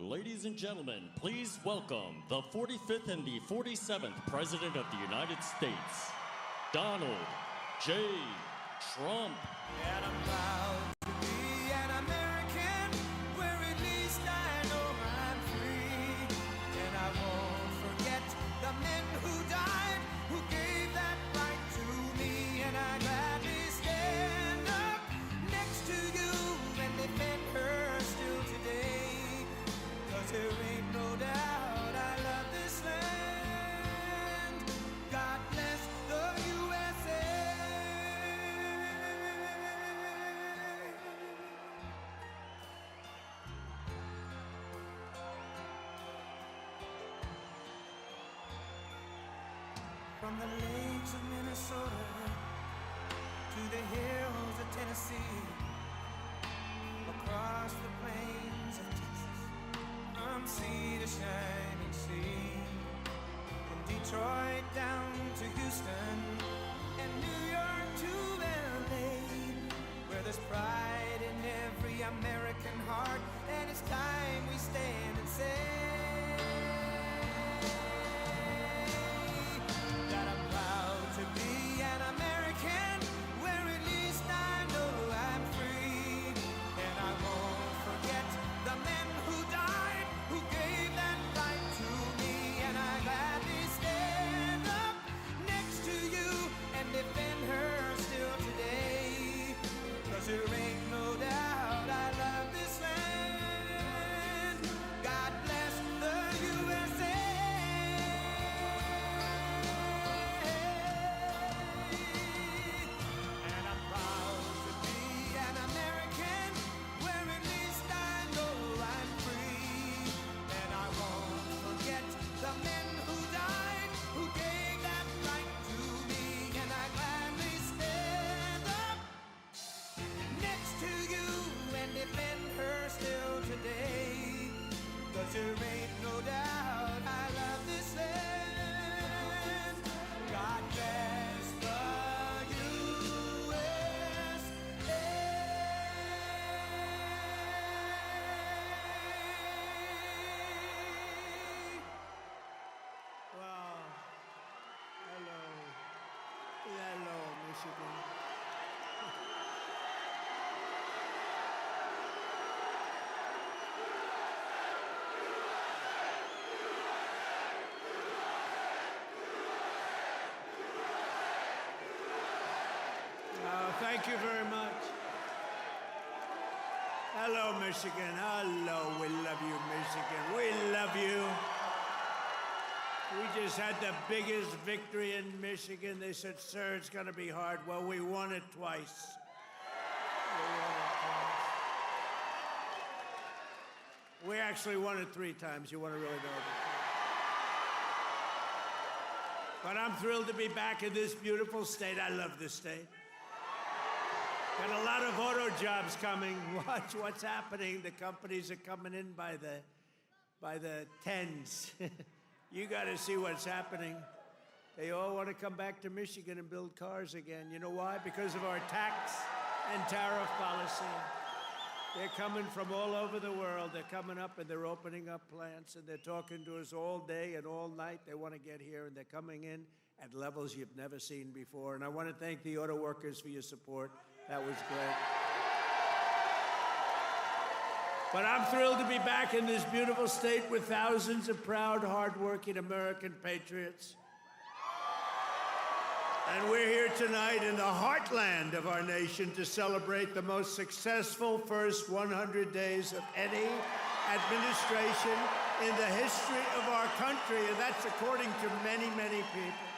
Ladies and gentlemen, please welcome the 45th and the 47th President of the United States, Donald J. Trump. And I'm proud to be an American, where at least I know I'm free. And I won't forget the men who died, who gave that right to me. And I gladly stand up next to you and defend her still today. 'Cause there ain't no doubt I love this land. God bless the USA. From the lakes of Minnesota to the hills of Tennessee, across the plains of Texas, from sea to shining sea, from Detroit down to Houston and New York to LA, where there's pride in every American heart, and it's time we stand and say that I'm proud to be an American, where at least I know I'm free. And I won't forget the men who died, who gave that right to me. And I gladly stand up next to you and defend her still today. 'Cause there ain't no doubt I love this land. God bless the USA. And I'm proud to be an American, where at least I know I'm free. And I won't forget the men who died, who gave that right to me. And I gladly stand up next to you and defend her still today. 'Cause there ain't no doubt I love this land. God bless the USA. Wow. Hello. Hello, Michigan. Thank you very much. Hello, Michigan. Hello. We love you, Michigan. We love you. We just had the biggest victory in Michigan. They said, sir, it's going to be hard. Well, we won it twice. We actually won it 3 times. You want to really know that? But I'm thrilled to be back in this beautiful state. I love this state. Got a lot of auto jobs coming. Watch what's happening. The companies are coming in by the tens. You got to see what's happening. They all want to come back to Michigan and build cars again. You know why? Because of our tax and tariff policy. They're coming from all over the world. They're coming up and they're opening up plants and they're talking to us all day and all night. They want to get here and they're coming in at levels you've never seen before. And I want to thank the auto workers for your support. That was great. But I'm thrilled to be back in this beautiful state with thousands of proud, hardworking American patriots. And we're here tonight in the heartland of our nation to celebrate the most successful first 100 days of any administration in the history of our country, and that's according to many, many people.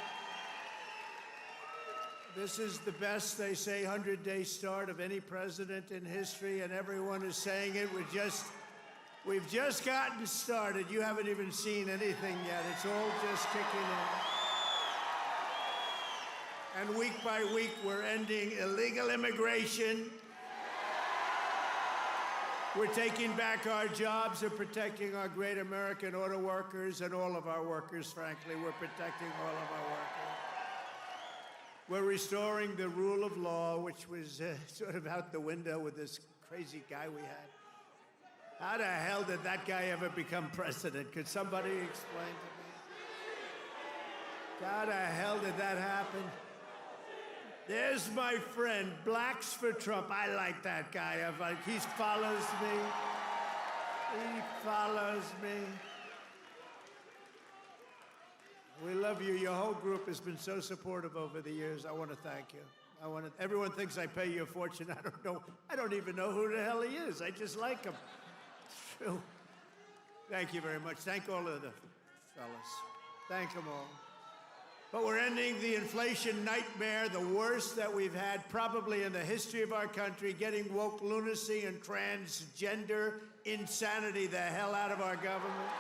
This is the best, they say, 100-day start of any president in history, and everyone is saying it. We've just gotten started. You haven't even seen anything yet. It's all just kicking in. And week by week, we're ending illegal immigration. We're taking back our jobs and protecting our great American auto workers and all of our workers, frankly. We're protecting all of our workers. We're restoring the rule of law, which was sort of out the window with this crazy guy we had. How the hell did that guy ever become president? Could somebody explain to me? How the hell did that happen? There's my friend, Blacks for Trump. I like that guy. He follows me. He follows me. We love you. Your whole group has been so supportive over the years. I want to thank you. Everyone thinks I pay you a fortune. I don't know. I don't even know who the hell he is. I just like him. It's true. Thank you very much. Thank all of the fellas. Thank them all. But we're ending the inflation nightmare, the worst that we've had probably in the history of our country, getting woke lunacy and transgender insanity the hell out of our government.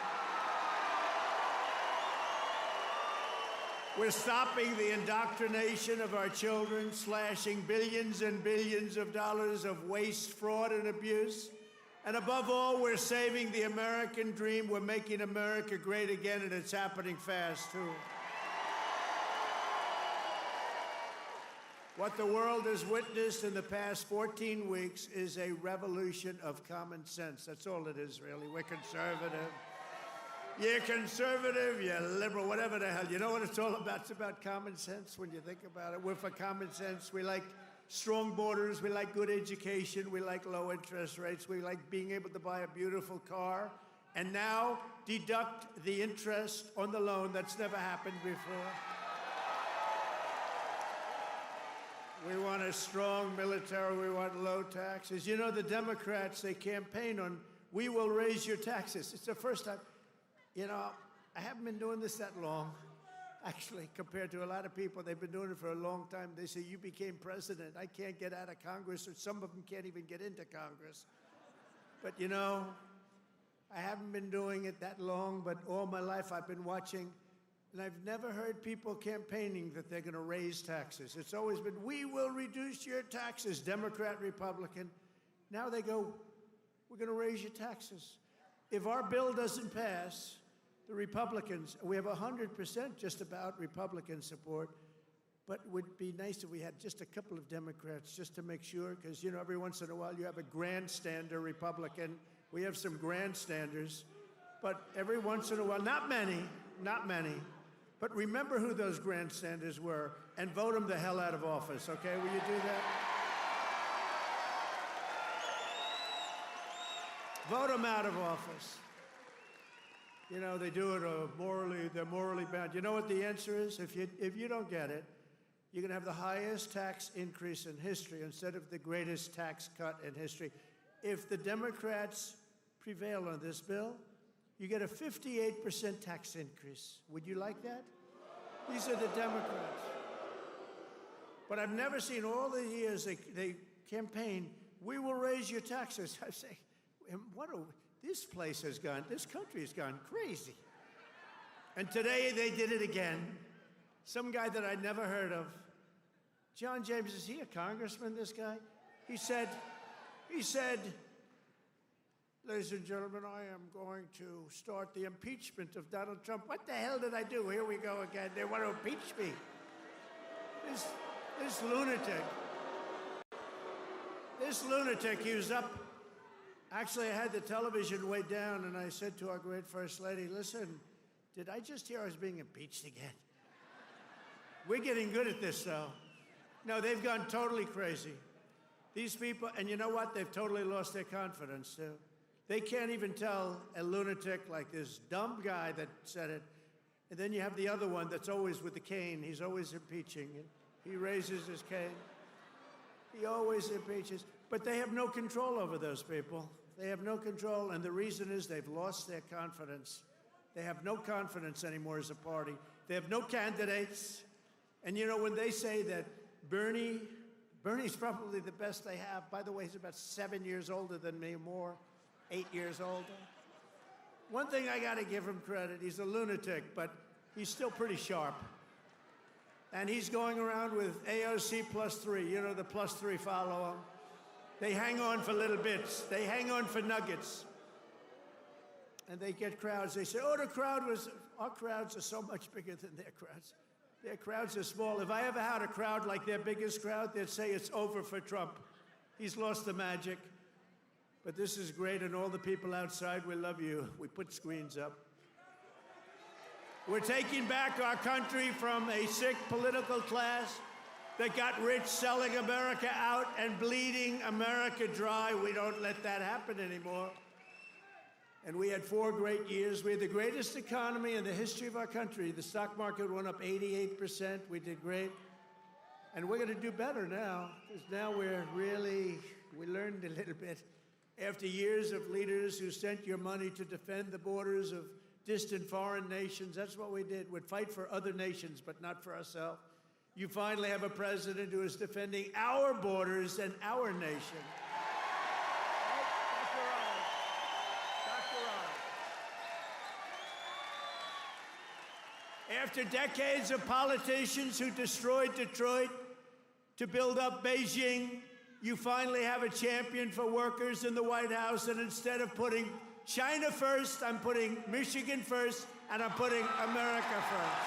We're stopping the indoctrination of our children, slashing billions and billions of dollars of waste, fraud, and abuse. And above all, we're saving the American dream. We're making America great again, and it's happening fast, too. What the world has witnessed in the past 14 weeks is a revolution of common sense. That's all it is, really. We're conservative. You're conservative, you're liberal, whatever the hell. You know what it's all about? It's about common sense when you think about it. We're for common sense. We like strong borders. We like good education. We like low interest rates. We like being able to buy a beautiful car. And now deduct the interest on the loan. That's never happened before. We want a strong military. We want low taxes. You know, the Democrats, they campaign on, we will raise your taxes. It's the first time. You know, I haven't been doing this that long, actually, compared to a lot of people. They've been doing it for a long time. They say, you became president. I can't get out of Congress, or some of them can't even get into Congress. But, you know, I haven't been doing it that long, but all my life I've been watching, and I've never heard people campaigning that they're going to raise taxes. It's always been, we will reduce your taxes, Democrat, Republican. Now they go, we're going to raise your taxes. If our bill doesn't pass, the Republicans, we have 100% just about Republican support, but it would be nice if we had just a couple of Democrats just to make sure, because, you know, every once in a while you have a grandstander Republican. We have some grandstanders, but every once in a while, not many, but remember who those grandstanders were and vote them the hell out of office, okay? Will you do that? Vote them out of office. You know, they do it they're morally bound. You know what the answer is? If you don't get it, you're going to have the highest tax increase in history instead of the greatest tax cut in history. If the Democrats prevail on this bill, you get a 58% tax increase. Would you like that? These are the Democrats. But I've never seen all the years they campaign, we will raise your taxes. I say, this country has gone crazy. And today they did it again. Some guy that I'd never heard of. John James, is he a congressman, this guy? He said, ladies and gentlemen, I am going to start the impeachment of Donald Trump. What the hell did I do? Here we go again. They want to impeach me. This lunatic, he was up. Actually, I had the television way down, and I said to our great First Lady, listen, did I just hear I was being impeached again? We're getting good at this, though. No, they've gone totally crazy. These people, and you know what? They've totally lost their confidence, too. They can't even tell a lunatic like this dumb guy that said it. And then you have the other one that's always with the cane. He's always impeaching. He raises his cane. He always impeaches. But they have no control over those people. They have no control, and the reason is they've lost their confidence. They have no confidence anymore as a party. They have no candidates. And you know, when they say that Bernie's probably the best they have. By the way, he's about 7 years older than me, more, 8 years older. One thing I gotta give him credit, he's a lunatic, but he's still pretty sharp. And he's going around with AOC +3, you know, the +3 follow him. They hang on for little bits. They hang on for nuggets. And they get crowds. They say, our crowds are so much bigger than their crowds. Their crowds are small. If I ever had a crowd like their biggest crowd, they'd say it's over for Trump. He's lost the magic. But this is great, and all the people outside, we love you. We put screens up. We're taking back our country from a sick political class that got rich selling America out and bleeding America dry. We don't let that happen anymore. And we had 4 great years. We had the greatest economy in the history of our country. The stock market went up 88%. We did great. And we're going to do better now, because now we learned a little bit. After years of leaders who sent your money to defend the borders of distant foreign nations, that's what we did. We'd fight for other nations, but not for ourselves. You finally have a president who is defending our borders and our nation. After decades of politicians who destroyed Detroit to build up Beijing, you finally have a champion for workers in the White House, and instead of putting China first, I'm putting Michigan first, and I'm putting America first.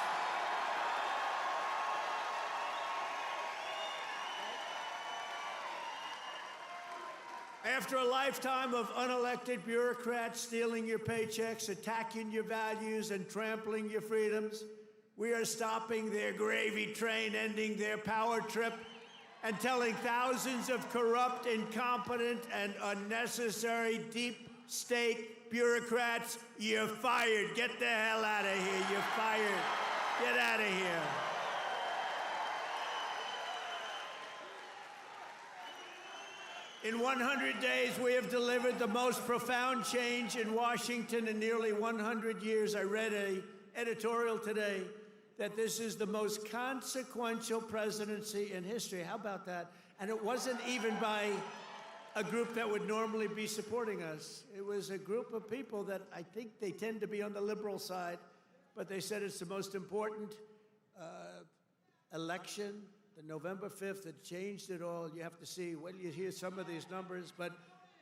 After a lifetime of unelected bureaucrats stealing your paychecks, attacking your values, and trampling your freedoms, we are stopping their gravy train, ending their power trip, and telling thousands of corrupt, incompetent, and unnecessary deep state bureaucrats, you're fired. Get the hell out of here. You're fired. Get out of here. In 100 days, we have delivered the most profound change in Washington in nearly 100 years. I read an editorial today that this is the most consequential presidency in history. How about that? And it wasn't even by a group that would normally be supporting us. It was a group of people that I think they tend to be on the liberal side, but they said it's the most important election. The November 5th, it changed it all. You have to see, well, you hear some of these numbers, but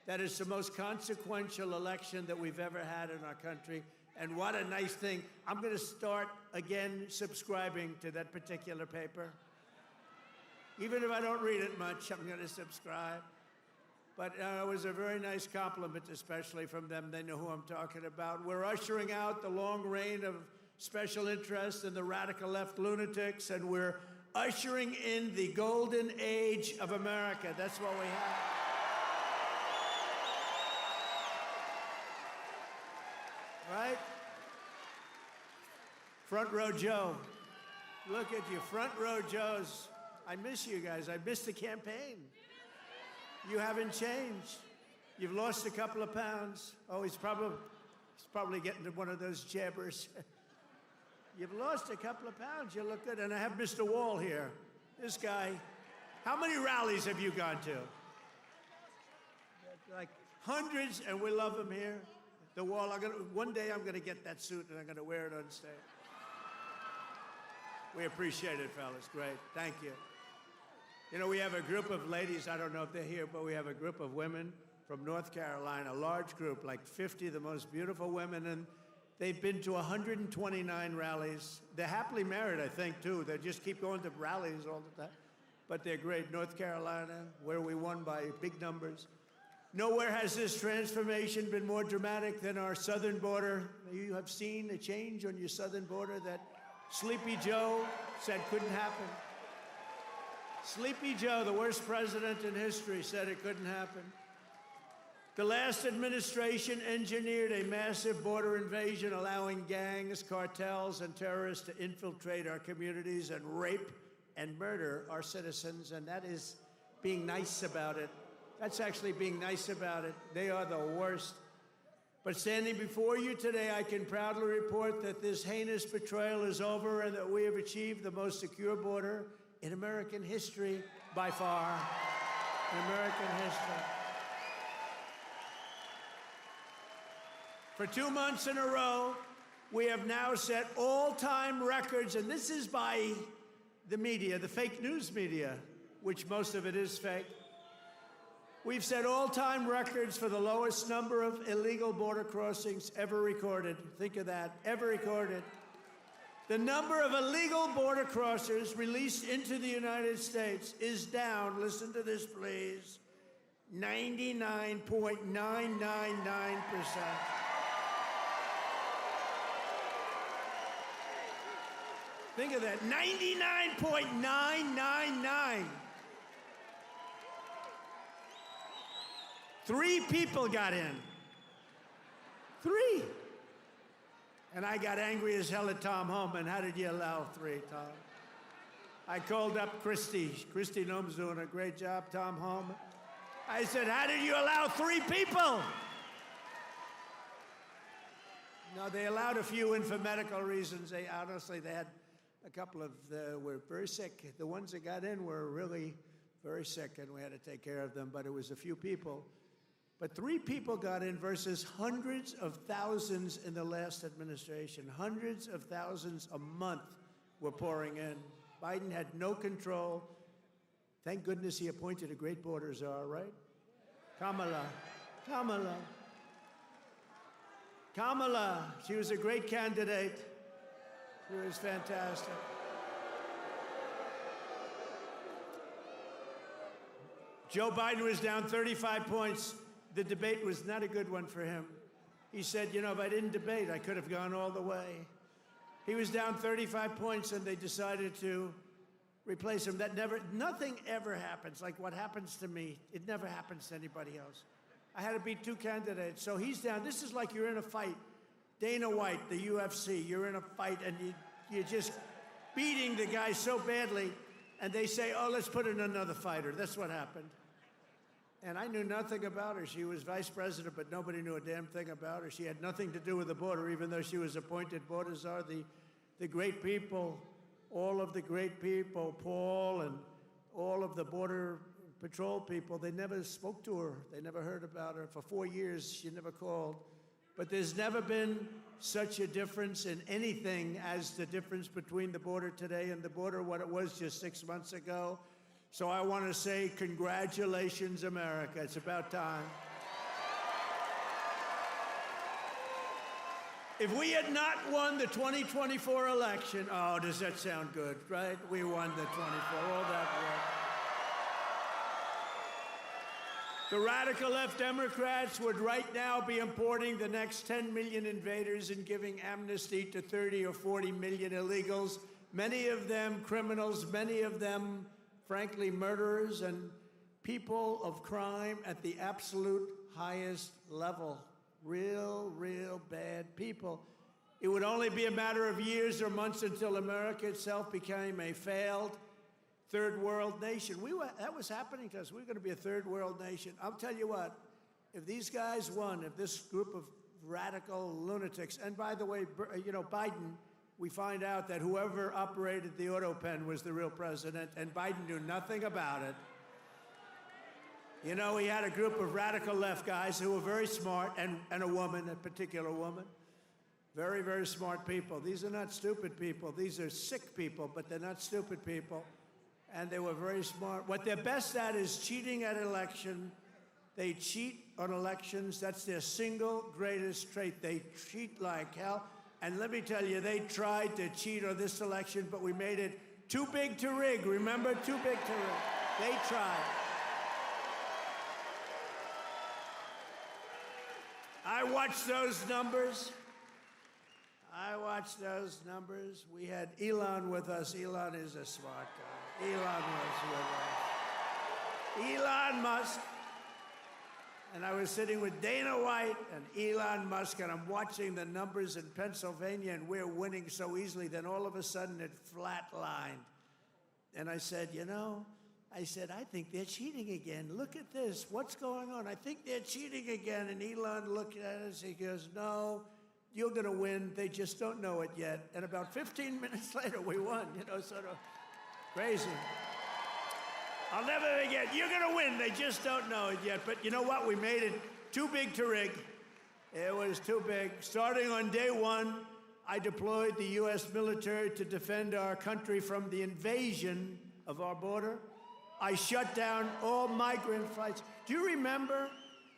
that is the most consequential election that we've ever had in our country. And what a nice thing. I'm going to start again subscribing to that particular paper. Even if I don't read it much, I'm going to subscribe. But it was a very nice compliment, especially from them. They know who I'm talking about. We're ushering out the long reign of special interests and the radical left lunatics, and we're ushering in the golden age of America. That's what we have. Right? Front row Joe. Look at you, front row Joes. I miss you guys. I miss the campaign. You haven't changed. You've lost a couple of pounds. Oh, he's probably getting to one of those jabbers. You've lost a couple of pounds. You look good. And I have Mr. Wall here. This guy. How many rallies have you gone to? Like hundreds, and we love him here. The Wall. One day I'm going to get that suit and I'm going to wear it on stage. We appreciate it, fellas. Great. Thank you. You know, we have a group of ladies. I don't know if they're here, but we have a group of women from North Carolina, a large group, like 50 of the most beautiful women, and they've been to 129 rallies. They're happily married, I think, too. They just keep going to rallies all the time. But they're great. North Carolina, where we won by big numbers. Nowhere has this transformation been more dramatic than our southern border. You have seen a change on your southern border that Sleepy Joe said couldn't happen. Sleepy Joe, the worst president in history, said it couldn't happen. The last administration engineered a massive border invasion, allowing gangs, cartels, and terrorists to infiltrate our communities and rape and murder our citizens, and that is being nice about it. That's actually being nice about it. They are the worst. But standing before you today, I can proudly report that this heinous betrayal is over and that we have achieved the most secure border in American history by far. In American history. For 2 months in a row, we have now set all-time records, and this is by the media, the fake news media, which most of it is fake. We've set all-time records for the lowest number of illegal border crossings ever recorded. Think of that, ever recorded. The number of illegal border crossers released into the United States is down, listen to this please, 99.999%. Think of that, 99.999. 3 people got in. 3. And I got angry as hell at Tom Homan. How did you allow 3, Tom? I called up Christy. Christy Noem's doing a great job, Tom Homan. I said, how did you allow 3 people? No, they allowed a few in for medical reasons. They honestly, they had a couple of, were very sick. The ones that got in were really very sick, and we had to take care of them, but it was a few people. But 3 people got in versus hundreds of thousands in the last administration. Hundreds of thousands a month were pouring in. Biden had no control. Thank goodness he appointed a great border czar, right? Kamala. She was a great candidate. She was fantastic. Joe Biden was down 35 points. The debate was not a good one for him. He said, you know, if I didn't debate, I could have gone all the way. He was down 35 points, and they decided to replace him. Nothing ever happens like what happens to me. It never happens to anybody else. I had to beat 2 candidates, so he's down. This is like you're in a fight. Dana White, the UFC, you're in a fight, and you're just beating the guy so badly, and they say, oh, let's put in another fighter. That's what happened. And I knew nothing about her. She was vice president, but nobody knew a damn thing about her. She had nothing to do with the border, even though she was appointed border czar. The great people, all of the great people, Paul and all of the Border Patrol people, they never spoke to her. They never heard about her. For 4 years, she never called. But there's never been such a difference in anything as the difference between the border today and the border what it was just 6 months ago. So I want to say congratulations, America. It's about time. If we had not won the 2024 election, oh, does that sound good, right? We won the 24, all that work. The radical left Democrats would right now be importing the next 10 million invaders and giving amnesty to 30 or 40 million illegals, many of them criminals, many of them, frankly, murderers and people of crime at the absolute highest level. Real bad people. It would only be a matter of years or months until America itself became a failed third world nation. That was happening to us. We were going to be a third world nation. I'll tell you what, if these guys won, if this group of radical lunatics, and by the way, you know, Biden, we find out that whoever operated the auto pen was the real president, and Biden knew nothing about it. You know, he had a group of radical left guys who were very smart, and a woman, a particular woman. Very smart people. These are not stupid people. These are sick people, but they're not stupid people. And they were very smart. What they're best at is cheating at election. They cheat on elections. That's their single greatest trait. They cheat like hell. And let me tell you, they tried to cheat on this election, but we made it too big to rig. Remember? Too big to rig. They tried. I watched those numbers. We had Elon with us. Elon is a smart guy. Elon was with us. Elon Musk. And I was sitting with Dana White and Elon Musk, and I'm watching the numbers in Pennsylvania, and we're winning so easily. Then all of a sudden it flatlined. And I said, you know, I think they're cheating again. Look at this. What's going on? I think they're cheating again. And Elon looked at us. He goes, no, you're going to win. They just don't know it yet. And about 15 minutes later, we won. You know, sort of crazy. I'll never forget. You're going to win. They just don't know it yet. But you know what? We made it too big to rig. It was too big. Starting on day one, I deployed the U.S. military to defend our country from the invasion of our border. I shut down all migrant flights. Do you remember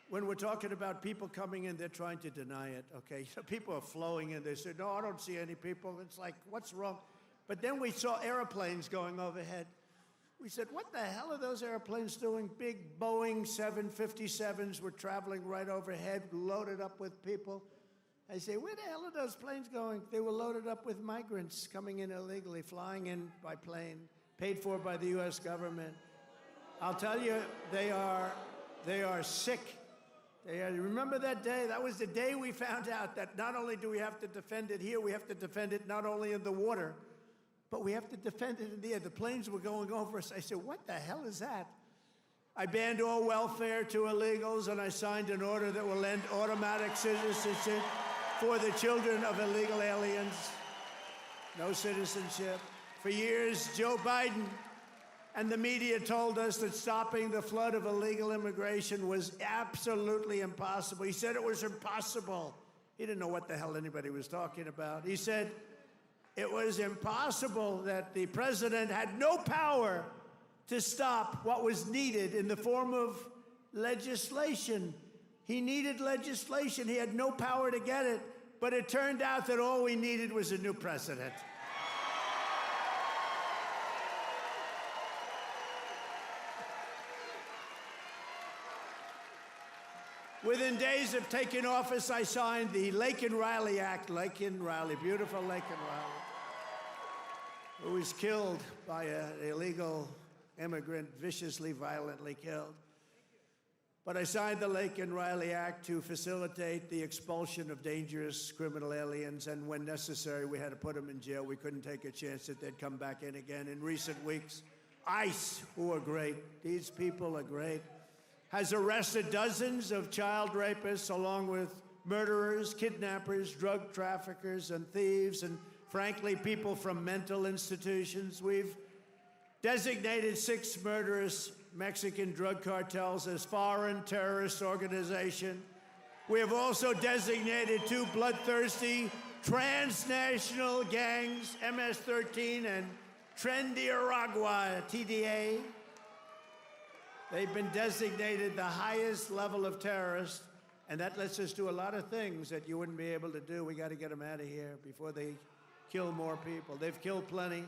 when we're talking about people coming in, they're trying to deny it, okay? So people are flowing in. They say, no, I don't see any people. It's like, what's wrong? But then we saw airplanes going overhead. We said, what the hell are those airplanes doing? Big Boeing 757s were traveling right overhead, loaded up with people. I say, where the hell are those planes going? They were loaded up with migrants coming in illegally, flying in by plane, paid for by the U.S. government. I'll tell you, they are sick. Remember that day? That was the day we found out that not only do we have to defend it here, we have to defend it not only in the water, but we have to defend it in the air. The planes were going over us. I said, what the hell is that? I banned all welfare to illegals, and I signed an order that will end automatic citizenship for the children of illegal aliens. No citizenship. For years, Joe Biden and the media told us that stopping the flood of illegal immigration was absolutely impossible. He said it was impossible. He didn't know what the hell anybody was talking about. He said it was impossible, that the president had no power to stop what was needed in the form of legislation. He needed legislation. He had no power to get it. But it turned out that all we needed was a new president. Within days of taking office, I signed the Laken Riley Act. Laken Riley, beautiful Laken Riley, who was killed by an illegal immigrant, viciously, violently killed. But I signed the Laken Riley Act to facilitate the expulsion of dangerous criminal aliens, and when necessary, we had to put them in jail. We couldn't take a chance that they'd come back in again. In recent weeks, ICE, who are great, these people are great, has arrested dozens of child rapists, along with murderers, kidnappers, drug traffickers, and thieves, and frankly, people from mental institutions. We've designated 6 murderous Mexican drug cartels as foreign terrorist organizations. We have also designated 2 bloodthirsty transnational gangs, MS-13 and Tren-de-Aragua, TDA. They've been designated the highest level of terrorists, and that lets us do a lot of things that you wouldn't be able to do. We got to get them out of here before they kill more people. They've killed plenty.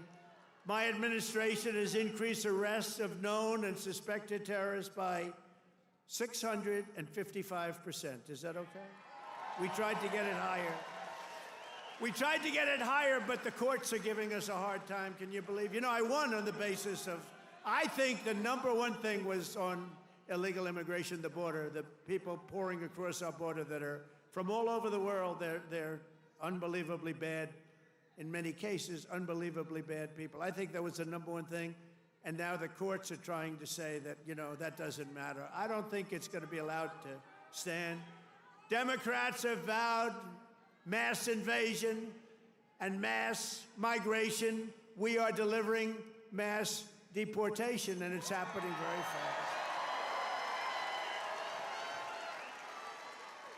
My administration has increased arrests of known and suspected terrorists by 655%. Is that okay? We tried to get it higher. We tried to get it higher, but the courts are giving us a hard time. Can you believe? You know, I won on the basis of, I think the number one thing was on illegal immigration, the border, the people pouring across our border that are from all over the world. They're unbelievably bad. In many cases, unbelievably bad people. I think that was the number one thing. And now the courts are trying to say that, you know, that doesn't matter. I don't think it's going to be allowed to stand. Democrats have vowed mass invasion and mass migration. We are delivering mass deportation, and it's happening very fast.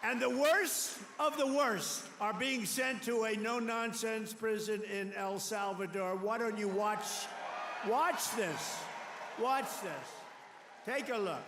And the worst of the worst are being sent to a no-nonsense prison in El Salvador. Why don't you watch this? Watch this. Take a look.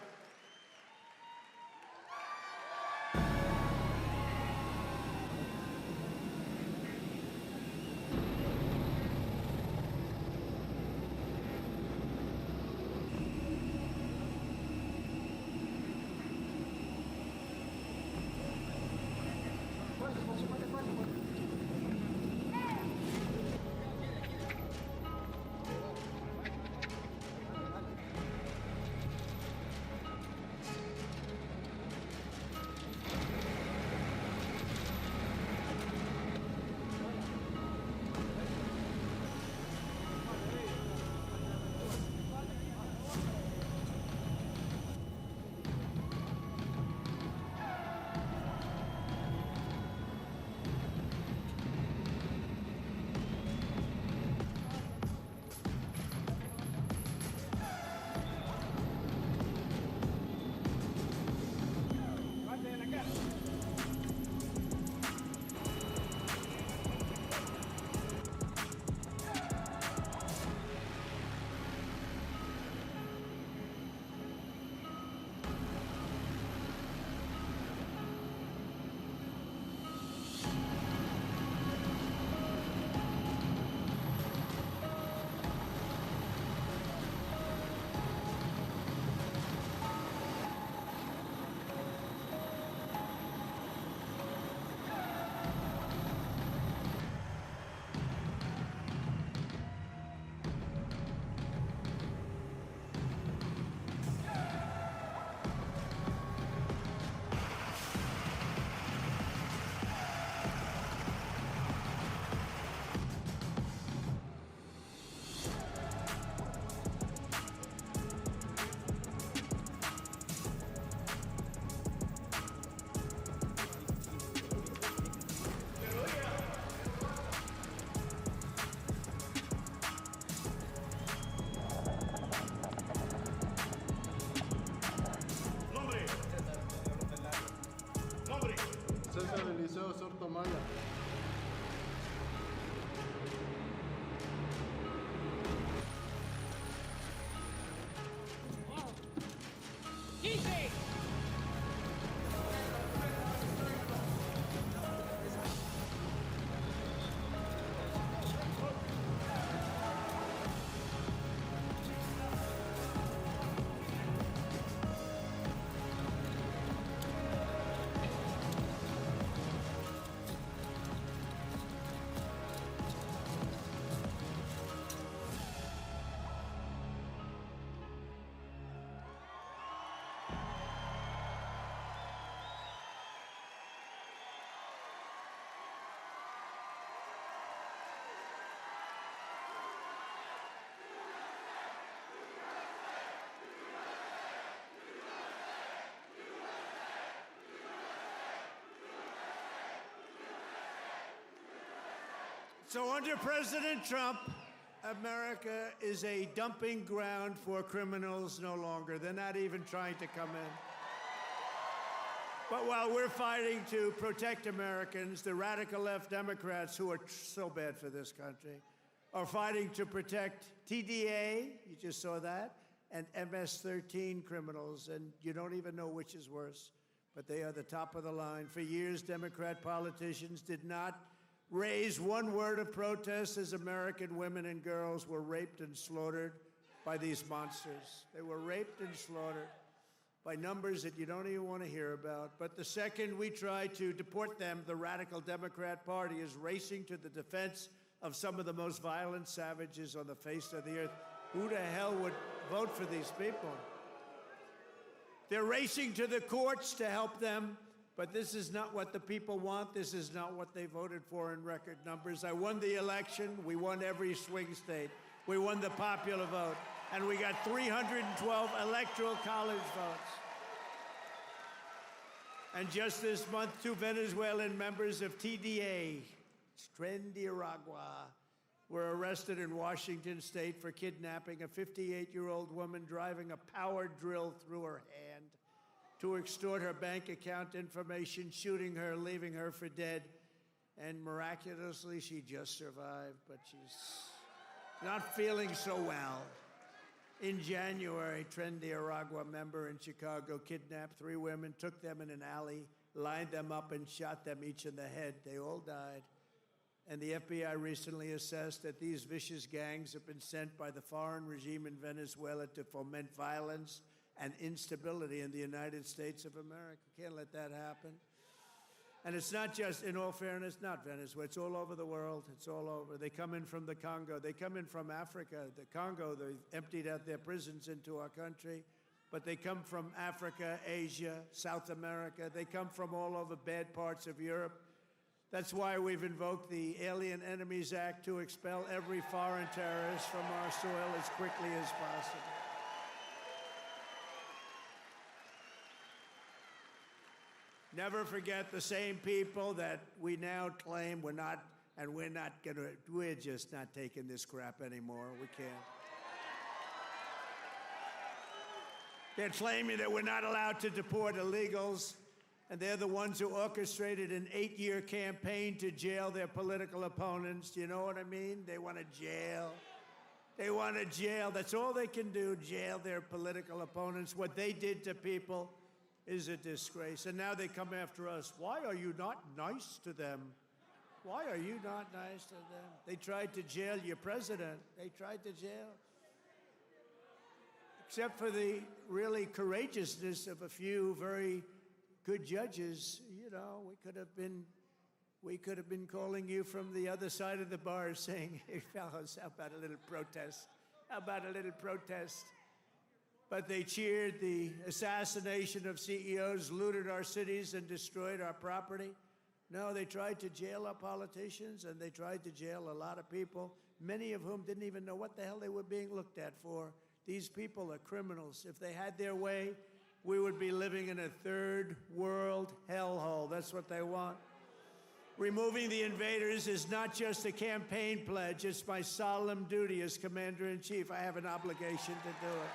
Easy! So under President Trump, America is a dumping ground for criminals no longer. They're not even trying to come in. But while we're fighting to protect Americans, the radical left Democrats, who are so bad for this country, are fighting to protect TDA, you just saw that, and MS-13 criminals, and you don't even know which is worse, but they are the top of the line. For years, Democrat politicians did not raise one word of protest as American women and girls were raped and slaughtered by these monsters. They were raped and slaughtered by numbers that you don't even want to hear about. But the second we try to deport them, the radical Democrat Party is racing to the defense of some of the most violent savages on the face of the earth. Who the hell would vote for these people? They're racing to the courts to help them. But this is not what the people want. This is not what they voted for in record numbers. I won the election. We won every swing state. We won the popular vote. And we got 312 electoral college votes. And just this month, 2 Venezuelan members of TDA, Tren de Aragua, were arrested in Washington state for kidnapping a 58-year-old woman driving a power drill through her hand to extort her bank account information, shooting her, leaving her for dead. And miraculously, she just survived, but she's not feeling so well. In January, Tren de Aragua member in Chicago kidnapped 3 women, took them in an alley, lined them up, and shot them each in the head. They all died. And the FBI recently assessed that these vicious gangs have been sent by the foreign regime in Venezuela to foment violence and instability in the United States of America. Can't let that happen. And it's not just, in all fairness, not Venezuela. It's all over the world. It's all over. They come in from the Congo. They come in from Africa. The Congo, they emptied out their prisons into our country. But they come from Africa, Asia, South America. They come from all over bad parts of Europe. That's why we've invoked the Alien Enemies Act to expel every foreign terrorist from our soil as quickly as possible. Never forget the same people that we now claim we're just not taking this crap anymore. We can't. They're claiming that we're not allowed to deport illegals, and they're the ones who orchestrated an 8-year campaign to jail their political opponents. Do you know what I mean? They want to jail. They want to jail. That's all they can do, jail their political opponents. What they did to people is a disgrace. And now they come after us. Why are you not nice to them? Why are you not nice to them? They tried to jail your president. They tried to jail. Except for the really courageousness of a few very good judges, you know, we could have been calling you from the other side of the bar saying, hey, fellas, how about a little protest? How about a little protest? But they cheered the assassination of CEOs, looted our cities, and destroyed our property. No, they tried to jail our politicians, and they tried to jail a lot of people, many of whom didn't even know what the hell they were being looked at for. These people are criminals. If they had their way, we would be living in a third world hellhole. That's what they want. Removing the invaders is not just a campaign pledge. It's my solemn duty as Commander-in-Chief. I have an obligation to do it.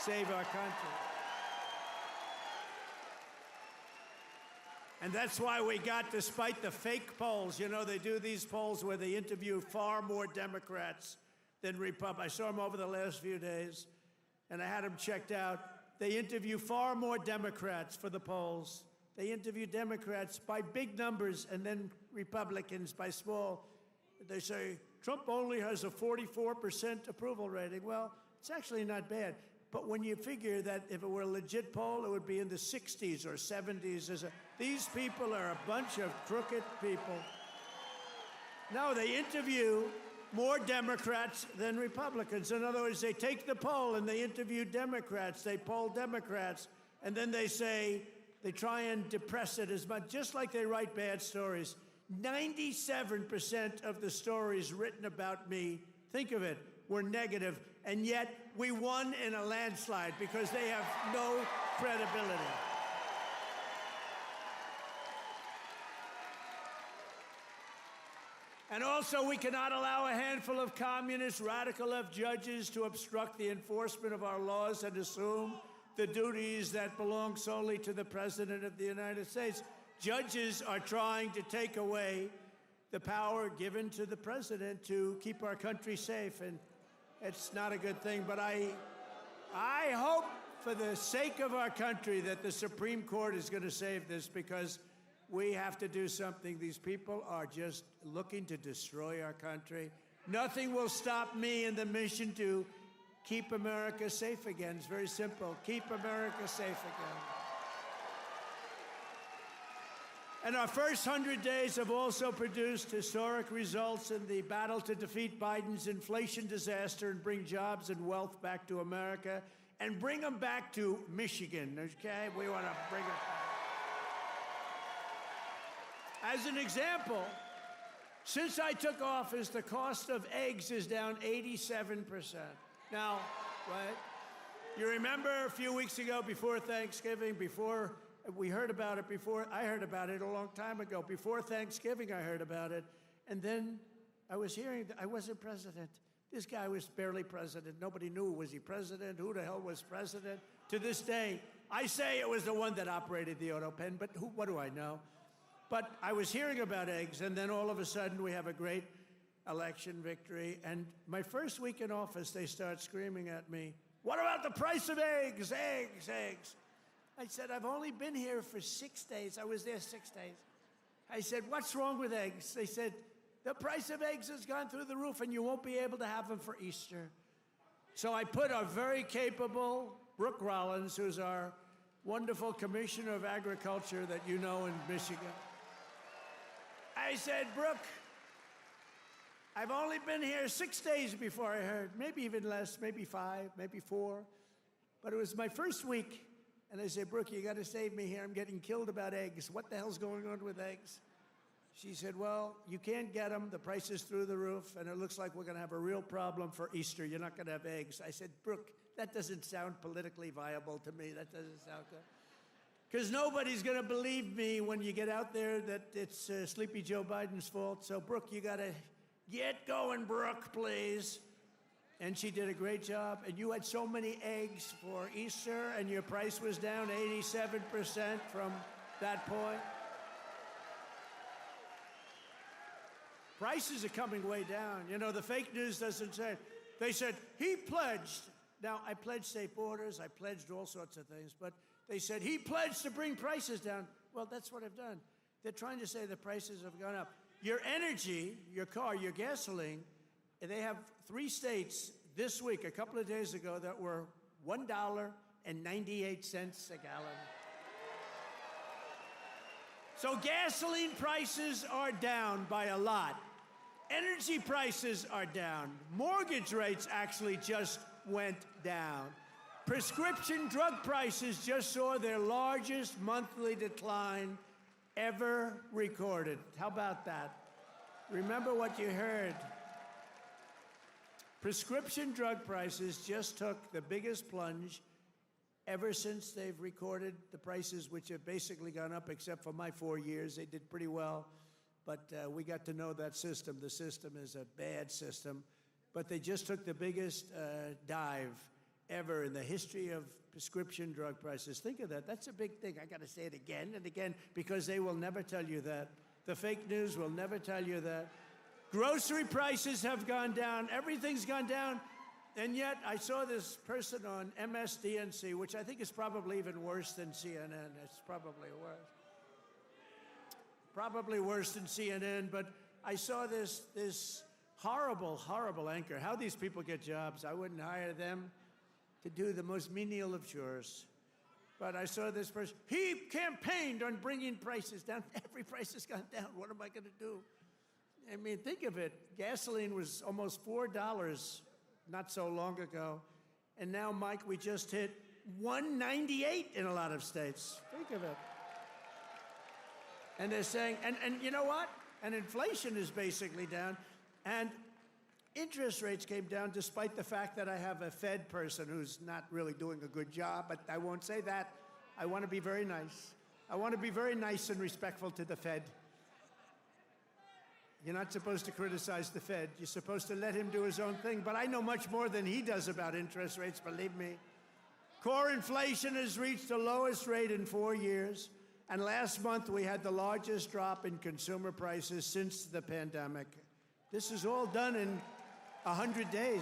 Save our country. And that's why we got, despite the fake polls, you know, they do these polls where they interview far more Democrats than Republicans. I saw them over the last few days, and I had them checked out. They interview far more Democrats for the polls. They interview Democrats by big numbers and then Republicans by small. They say, Trump only has a 44% approval rating. Well, it's actually not bad. But when you figure that if it were a legit poll, it would be in the 60s or 70s. These people are a bunch of crooked people. No, they interview more Democrats than Republicans. In other words, they take the poll and they interview Democrats. They poll Democrats, and then they say, they try and depress it as much, just like they write bad stories. 97% of the stories written about me, think of it, were negative, and yet we won in a landslide because they have no credibility. And also, we cannot allow a handful of communist, radical left judges to obstruct the enforcement of our laws and assume the duties that belong solely to the President of the United States. Judges are trying to take away the power given to the President to keep our country safe, and it's not a good thing. But I hope, for the sake of our country, that the Supreme Court is going to save this, because we have to do something. These people are just looking to destroy our country. Nothing will stop me in the mission to keep America safe again. It's very simple. Keep America safe again. And our first 100 days have also produced historic results in the battle to defeat Biden's inflation disaster and bring jobs and wealth back to America and bring them back to Michigan, okay? We want to bring it back. As an example, since I took office, the cost of eggs is down 87%. Now, what? You remember a few weeks ago, before Thanksgiving, we heard about it before. I heard about it a long time ago. Before Thanksgiving, I heard about it. And then I was hearing that I wasn't president. This guy was barely president. Nobody knew, was he president? Who the hell was president? To this day, I say it was the one that operated the auto pen, but what do I know? But I was hearing about eggs, and then all of a sudden we have a great election victory. And my first week in office, they start screaming at me, "What about the price of eggs? Eggs, eggs." I said, "I've only been here for 6 days. I was there 6 days." I said, "What's wrong with eggs?" They said, "The price of eggs has gone through the roof and you won't be able to have them for Easter." So I put our very capable Brooke Rollins, who's our wonderful Commissioner of Agriculture that you know in Michigan. I said, "Brooke, I've only been here 6 days before I heard, maybe even less, maybe 5, maybe 4. But it was my first week. And I said, "Brooke, you got to save me here. I'm getting killed about eggs. What the hell's going on with eggs?" She said, "Well, you can't get them. The price is through the roof, and it looks like we're going to have a real problem for Easter. You're not going to have eggs." I said, "Brooke, that doesn't sound politically viable to me. That doesn't sound good." Because nobody's going to believe me when you get out there that it's Sleepy Joe Biden's fault. So, Brooke, you got to get going, Brooke, please. And she did a great job. And you had so many eggs for Easter, and your price was down 87% from that point. Prices are coming way down. You know, the fake news doesn't say. They said, he pledged. Now, I pledged safe borders. I pledged all sorts of things. But they said, he pledged to bring prices down. Well, that's what I've done. They're trying to say the prices have gone up. Your energy, your car, your gasoline, they have 3 states this week, a couple of days ago, that were $1.98 a gallon. So gasoline prices are down by a lot. Energy prices are down. Mortgage rates actually just went down. Prescription drug prices just saw their largest monthly decline ever recorded. How about that? Remember what you heard. Prescription drug prices just took the biggest plunge ever since they've recorded the prices, which have basically gone up, except for my 4 years. They did pretty well, but we got to know that system. The system is a bad system, but they just took the biggest dive ever in the history of prescription drug prices. Think of that. That's a big thing. I got to say it again and again, because they will never tell you that. The fake news will never tell you that. Grocery prices have gone down. Everything's gone down. And yet, I saw this person on MSDNC, which I think is probably even worse than CNN. It's probably worse. Probably worse than CNN, but I saw this horrible, horrible anchor. How these people get jobs, I wouldn't hire them to do the most menial of chores. But I saw this person, he campaigned on bringing prices down. Every price has gone down. What am I going to do? I mean, think of it. Gasoline was almost $4 not so long ago. And now, Mike, we just hit $1.98 in a lot of states. Think of it. And they're saying, and you know what? And inflation is basically down. And interest rates came down despite the fact that I have a Fed person who's not really doing a good job, but I won't say that. I want to be very nice. I want to be very nice and respectful to the Fed. You're not supposed to criticize the Fed. You're supposed to let him do his own thing. But I know much more than he does about interest rates, believe me. Core inflation has reached the lowest rate in 4 years. And last month, we had the largest drop in consumer prices since the pandemic. This is all done in 100 days.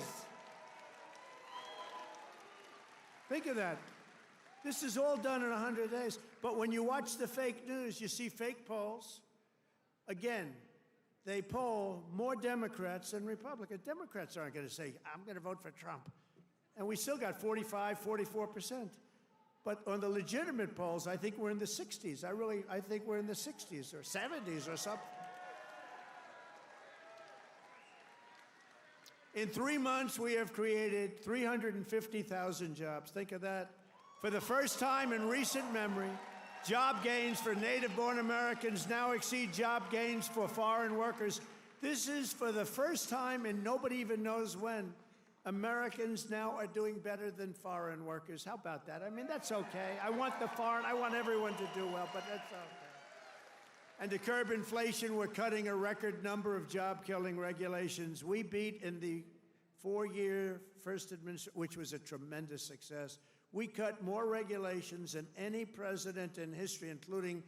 Think of that. This is all done in 100 days. But when you watch the fake news, you see fake polls. Again, they poll more Democrats than Republicans. Democrats aren't going to say, I'm going to vote for Trump. And we still got 45, 44%. But on the legitimate polls, I think we're in the 60s. I think we're in the 60s or 70s or something. In 3 months, we have created 350,000 jobs. Think of that. For the first time in recent memory, job gains for native-born Americans now exceed job gains for foreign workers. This is for the first time, and nobody even knows when, Americans now are doing better than foreign workers. How about that? I mean, that's okay. I want everyone to do well, but that's okay. And to curb inflation, we're cutting a record number of job-killing regulations. We beat in the 4-year first administration, which was a tremendous success. We cut more regulations than any president in history, including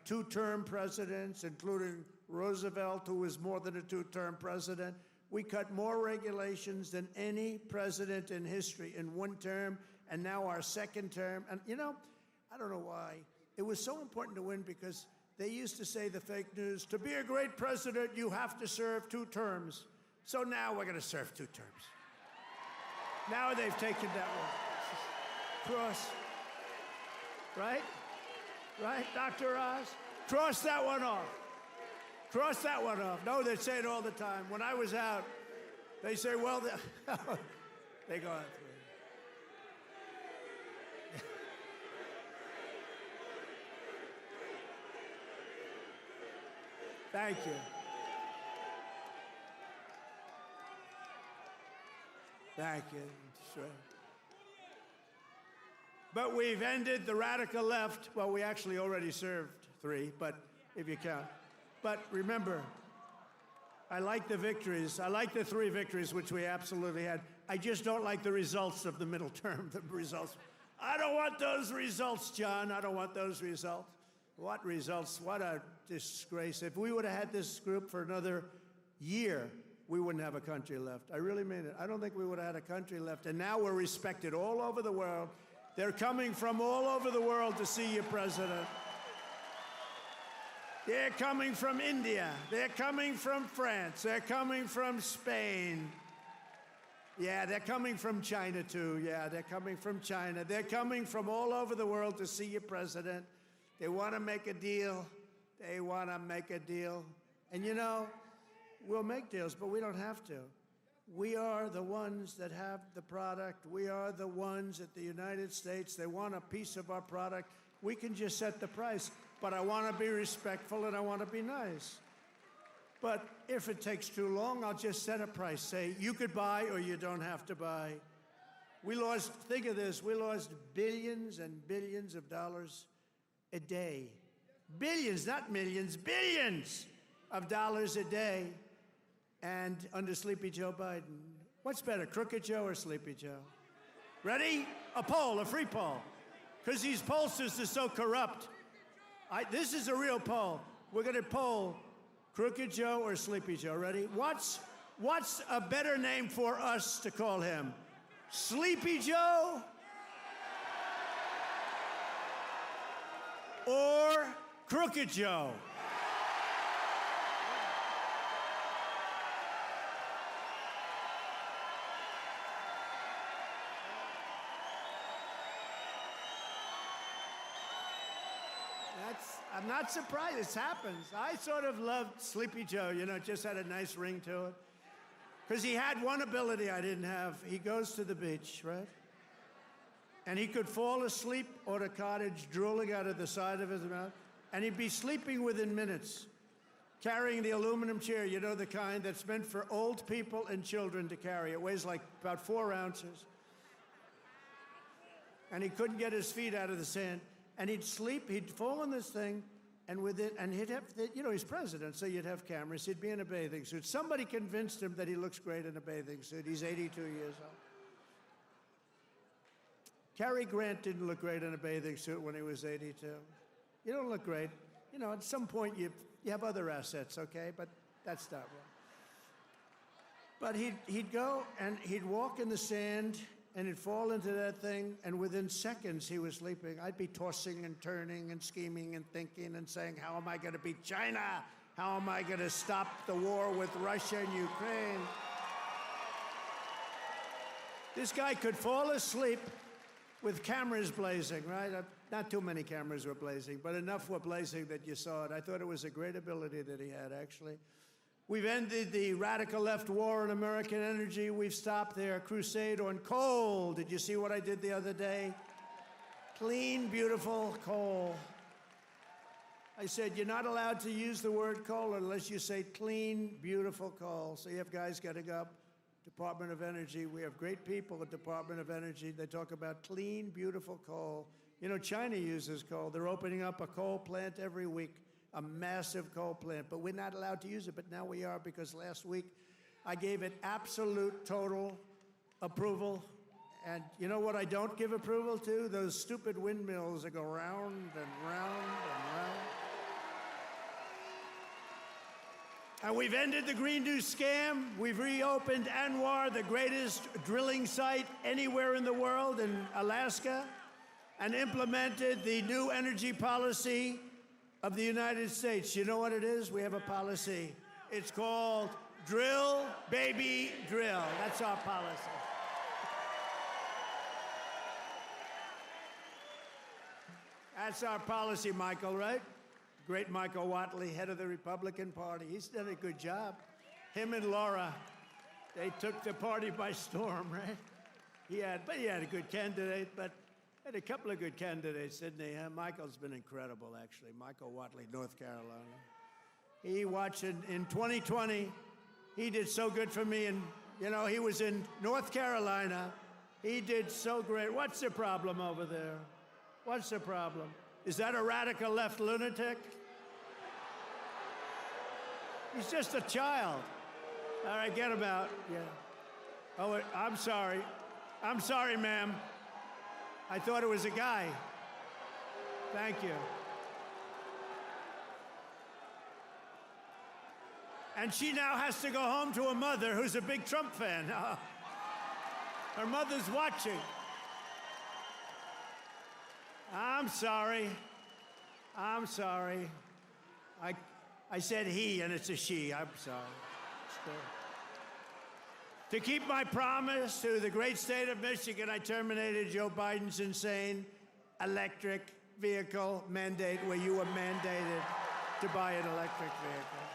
2-term presidents, including Roosevelt, who was more than a 2-term president. We cut more regulations than any president in history in 1 term, and now our 2nd term. And, you know, I don't know why. It was so important to win because they used to say, the fake news, to be a great president, you have to serve 2 terms. So now we're going to serve 2 terms. Now they've taken that one. Cross. Right? Right, Dr. Oz? Cross that one off. Cross that one off. No, they say it all the time. When I was out, they say, well, they go out through. Thank you. Thank you. Sure. But we've ended the radical left. Well, we actually already served 3, but if you count. But remember, I like the victories. I like the 3 victories, which we absolutely had. I just don't like the results of the middle term, the results. I don't want those results, John. I don't want those results. What results? What a disgrace. If we would have had this group for another year, we wouldn't have a country left. I really mean it. I don't think we would have had a country left. And now we're respected all over the world. They're coming from all over the world to see you, President. They're coming from India. They're coming from France. They're coming from Spain. Yeah, they're coming from China, too. Yeah, they're coming from China. They're coming from all over the world to see you, President. They want to make a deal. They want to make a deal. And, you know, we'll make deals, but we don't have to. We are the ones that have the product. We are the ones at the United States. They want a piece of our product. We can just set the price. But I want to be respectful and I want to be nice. But if it takes too long, I'll just set a price. Say, you could buy or you don't have to buy. We lost, think of this, we lost billions and billions of dollars a day. Billions, not millions, billions of dollars a day. And under Sleepy Joe Biden. What's better, Crooked Joe or Sleepy Joe? Ready? A poll, a free poll. Because these pollsters are so corrupt. This is a real poll. We're going to poll Crooked Joe or Sleepy Joe. Ready? What's What's a better name for us to call him? Sleepy Joe? Or Crooked Joe? I'm not surprised. It happens. I sort of loved Sleepy Joe, you know, it just had a nice ring to it. Because he had one ability I didn't have. He goes to the beach, right? And he could fall asleep on a cottage, drooling out of the side of his mouth, and he'd be sleeping within minutes, carrying the aluminum chair, you know, the kind that's meant for old people and children to carry. It weighs like about 4 ounces. And he couldn't get his feet out of the sand. And he'd sleep, he'd fall on this thing, and with it, and he'd have, you know, he's president, so you'd have cameras. He'd be in a bathing suit. Somebody convinced him that he looks great in a bathing suit. He's 82 years old. Cary Grant didn't look great in a bathing suit when he was 82. You don't look great. You know, at some point you have other assets, okay? But that's not right. But he'd go and he'd walk in the sand, and he'd fall into that thing, and within seconds he was sleeping. I'd be tossing and turning and scheming and thinking and saying, how am I going to beat China? How am I going to stop the war with Russia and Ukraine? This guy could fall asleep with cameras blazing, right? Not too many cameras were blazing, but enough were blazing that you saw it. I thought it was a great ability that he had, actually. We've ended the radical left war on American energy. We've stopped their crusade on coal. Did you see what I did the other day? Clean, beautiful coal. I said, you're not allowed to use the word coal unless you say clean, beautiful coal. So you have guys getting up, Department of Energy. We have great people at Department of Energy. They talk about clean, beautiful coal. You know, China uses coal. They're opening up a coal plant every week. A massive coal plant, but we're not allowed to use it, but now we are because last week I gave it absolute, total approval. And you know what I don't give approval to? Those stupid windmills that go round and round and round. And we've ended the Green New scam. We've reopened ANWR, the greatest drilling site anywhere in the world, in Alaska, and implemented the new energy policy of the United States. You know what it is? We have a policy. It's called Drill, Baby, Drill. That's our policy. That's our policy, Michael, right? Great Michael Whatley, head of the Republican Party. He's done a good job. Him and Laura, they took the party by storm, right? He had a good candidate, but had a couple of good candidates, didn't he? Michael's been incredible, actually. Michael Whatley, North Carolina. He watched in 2020. He did so good for me. And, you know, he was in North Carolina. He did so great. What's the problem over there? What's the problem? Is that a radical left lunatic? He's just a child. All right, get him out. Yeah. Oh, I'm sorry. I'm sorry, ma'am. I thought it was a guy. Thank you. And she now has to go home to a mother who's a big Trump fan. Her mother's watching. I'm sorry. I'm sorry. I said he, and it's a she. I'm sorry. To keep my promise to the great state of Michigan, I terminated Joe Biden's insane electric vehicle mandate where you were mandated to buy an electric vehicle.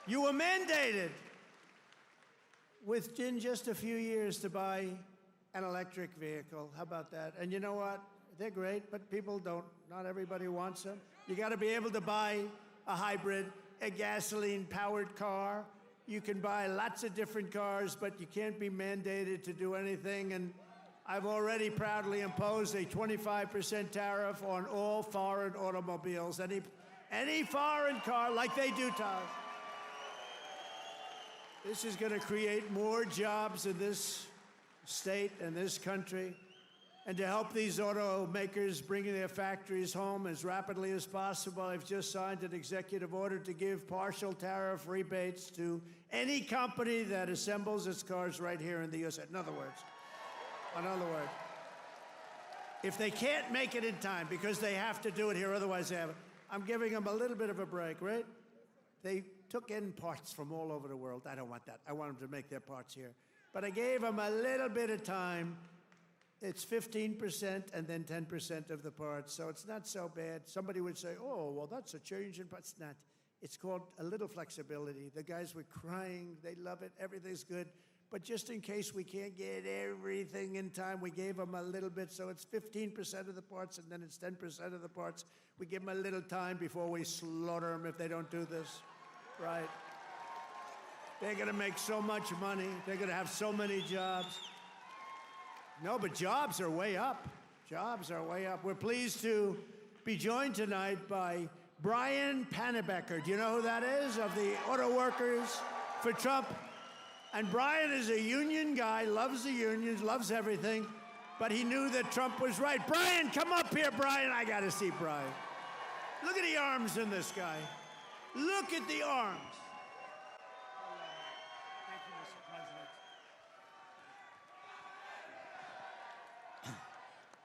You were mandated within just a few years to buy an electric vehicle. How about that? And you know what? They're great, but people don't. Not everybody wants them. You got to be able to buy a hybrid, a gasoline-powered car. You can buy lots of different cars, but you can't be mandated to do anything. And I've already proudly imposed a 25% tariff on all foreign automobiles. Any foreign car, like they do to us. This is going to create more jobs in this state and this country. And to help these automakers bring their factories home as rapidly as possible, I've just signed an executive order to give partial tariff rebates to any company that assembles its cars right here in the U.S. In other words, if they can't make it in time because they have to do it here, otherwise they have it, I'm giving them a little bit of a break, right? They took in parts from all over the world. I don't want that. I want them to make their parts here. But I gave them a little bit of time. It's 15% and then 10% of the parts, so it's not so bad. Somebody would say, oh, well, that's a change in parts. It's not. It's called a little flexibility. The guys were crying. They love it. Everything's good. But just in case we can't get everything in time, we gave them a little bit. So it's 15% of the parts, and then it's 10% of the parts. We give them a little time before we slaughter them if they don't do this. Right. They're going to make so much money. They're going to have so many jobs. No, but jobs are way up. Jobs are way up. We're pleased to be joined tonight by Brian Panebecker. Do you know who that is? Of the Auto Workers for Trump. And Brian is a union guy, loves the unions, loves everything, but he knew that Trump was right. Brian, come up here, Brian. I got to see Brian. Look at the arms in this guy. Look at the arms.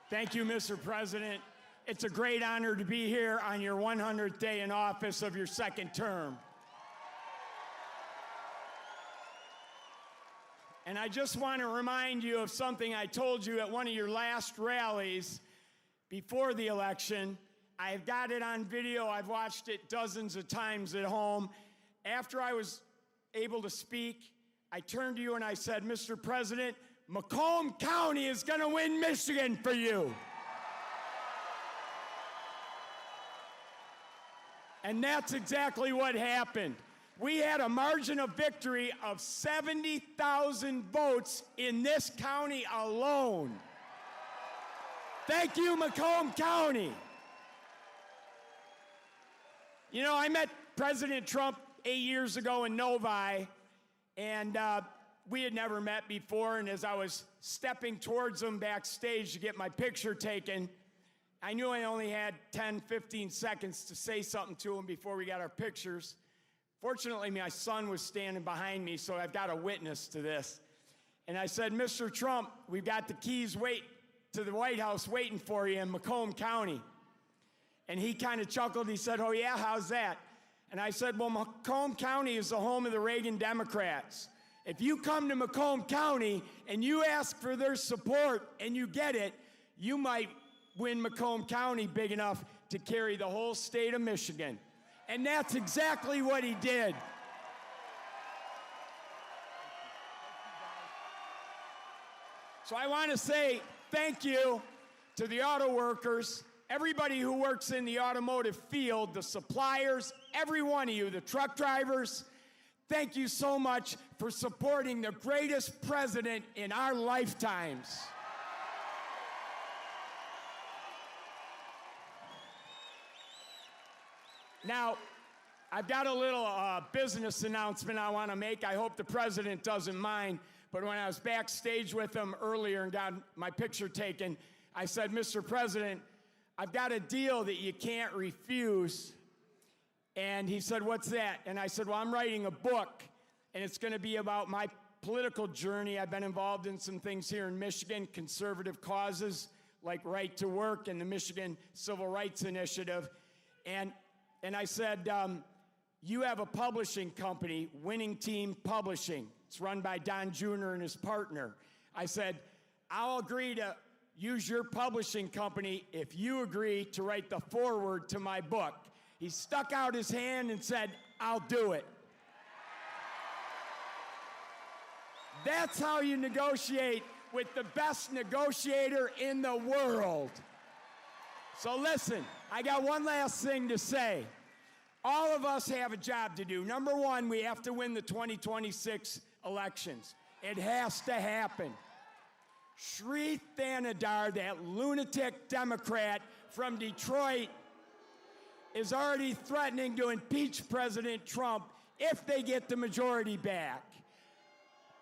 Thank you, Mr. President. It's a great honor to be here on your 100th day in office of your second term. And I just want to remind you of something I told you at one of your last rallies before the election. I've got it on video. I've watched it dozens of times at home. After I was able to speak, I turned to you and I said, Mr. President, Macomb County is going to win Michigan for you. And that's exactly what happened. We had a margin of victory of 70,000 votes in this county alone. Thank you, Macomb County. You know, I met President Trump 8 years ago in Novi, and we had never met before, and as I was stepping towards him backstage to get my picture taken, I knew I only had 10, 15 seconds to say something to him before we got our pictures. Fortunately, my son was standing behind me, so I've got a witness to this. And I said, Mr. Trump, we've got the keys to the White House waiting for you in Macomb County. And he kind of chuckled. He said, oh, yeah, how's that? And I said, well, Macomb County is the home of the Reagan Democrats. If you come to Macomb County and you ask for their support and you get it, you might win Macomb County big enough to carry the whole state of Michigan. And that's exactly what he did. So I want to say thank you to the auto workers, everybody who works in the automotive field, the suppliers, every one of you, the truck drivers. Thank you so much for supporting the greatest president in our lifetimes. Now, I've got a little business announcement I want to make. I hope the president doesn't mind. But when I was backstage with him earlier and got my picture taken, I said, Mr. President, I've got a deal that you can't refuse. And he said, what's that? And I said, well, I'm writing a book, and it's going to be about my political journey. I've been involved in some things here in Michigan, conservative causes like Right to Work and the Michigan Civil Rights Initiative. And I said, you have a publishing company, Winning Team Publishing. It's run by Don Jr. and his partner. I said, I'll agree to use your publishing company if you agree to write the foreword to my book. He stuck out his hand and said, I'll do it. That's how you negotiate with the best negotiator in the world. So listen, I got one last thing to say. All of us have a job to do. Number one, we have to win the 2026 elections. It has to happen. Sri Thanadar, that lunatic Democrat from Detroit, is already threatening to impeach President Trump if they get the majority back.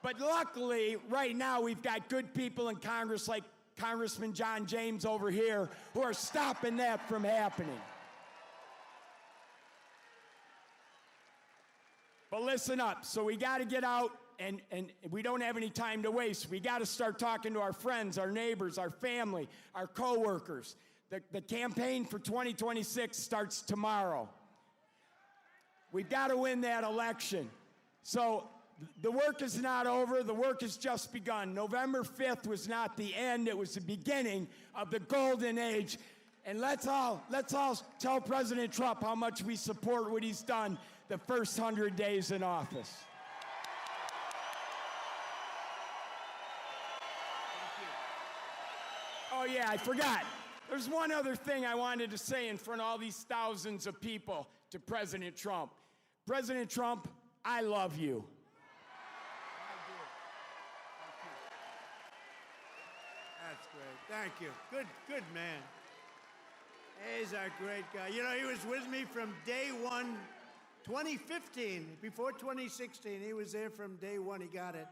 But luckily, right now, we've got good people in Congress like Congressman John James over here, who are stopping that from happening. But listen up. So we got to get out, and we don't have any time to waste. We got to start talking to our friends, our neighbors, our family, our coworkers. The campaign for 2026 starts tomorrow. We've got to win that election. So the work is not over. The work has just begun. November 5th was not the end. It was the beginning of the golden age. And let's all tell President Trump how much we support what he's done the first 100 days in office. Oh yeah, I forgot. There's one other thing I wanted to say in front of all these thousands of people to President Trump. President Trump, I love you. That's great. Thank you. Good man. He's a great guy. You know, he was with me from day one, 2015. Before 2016, he was there from day one. He got it.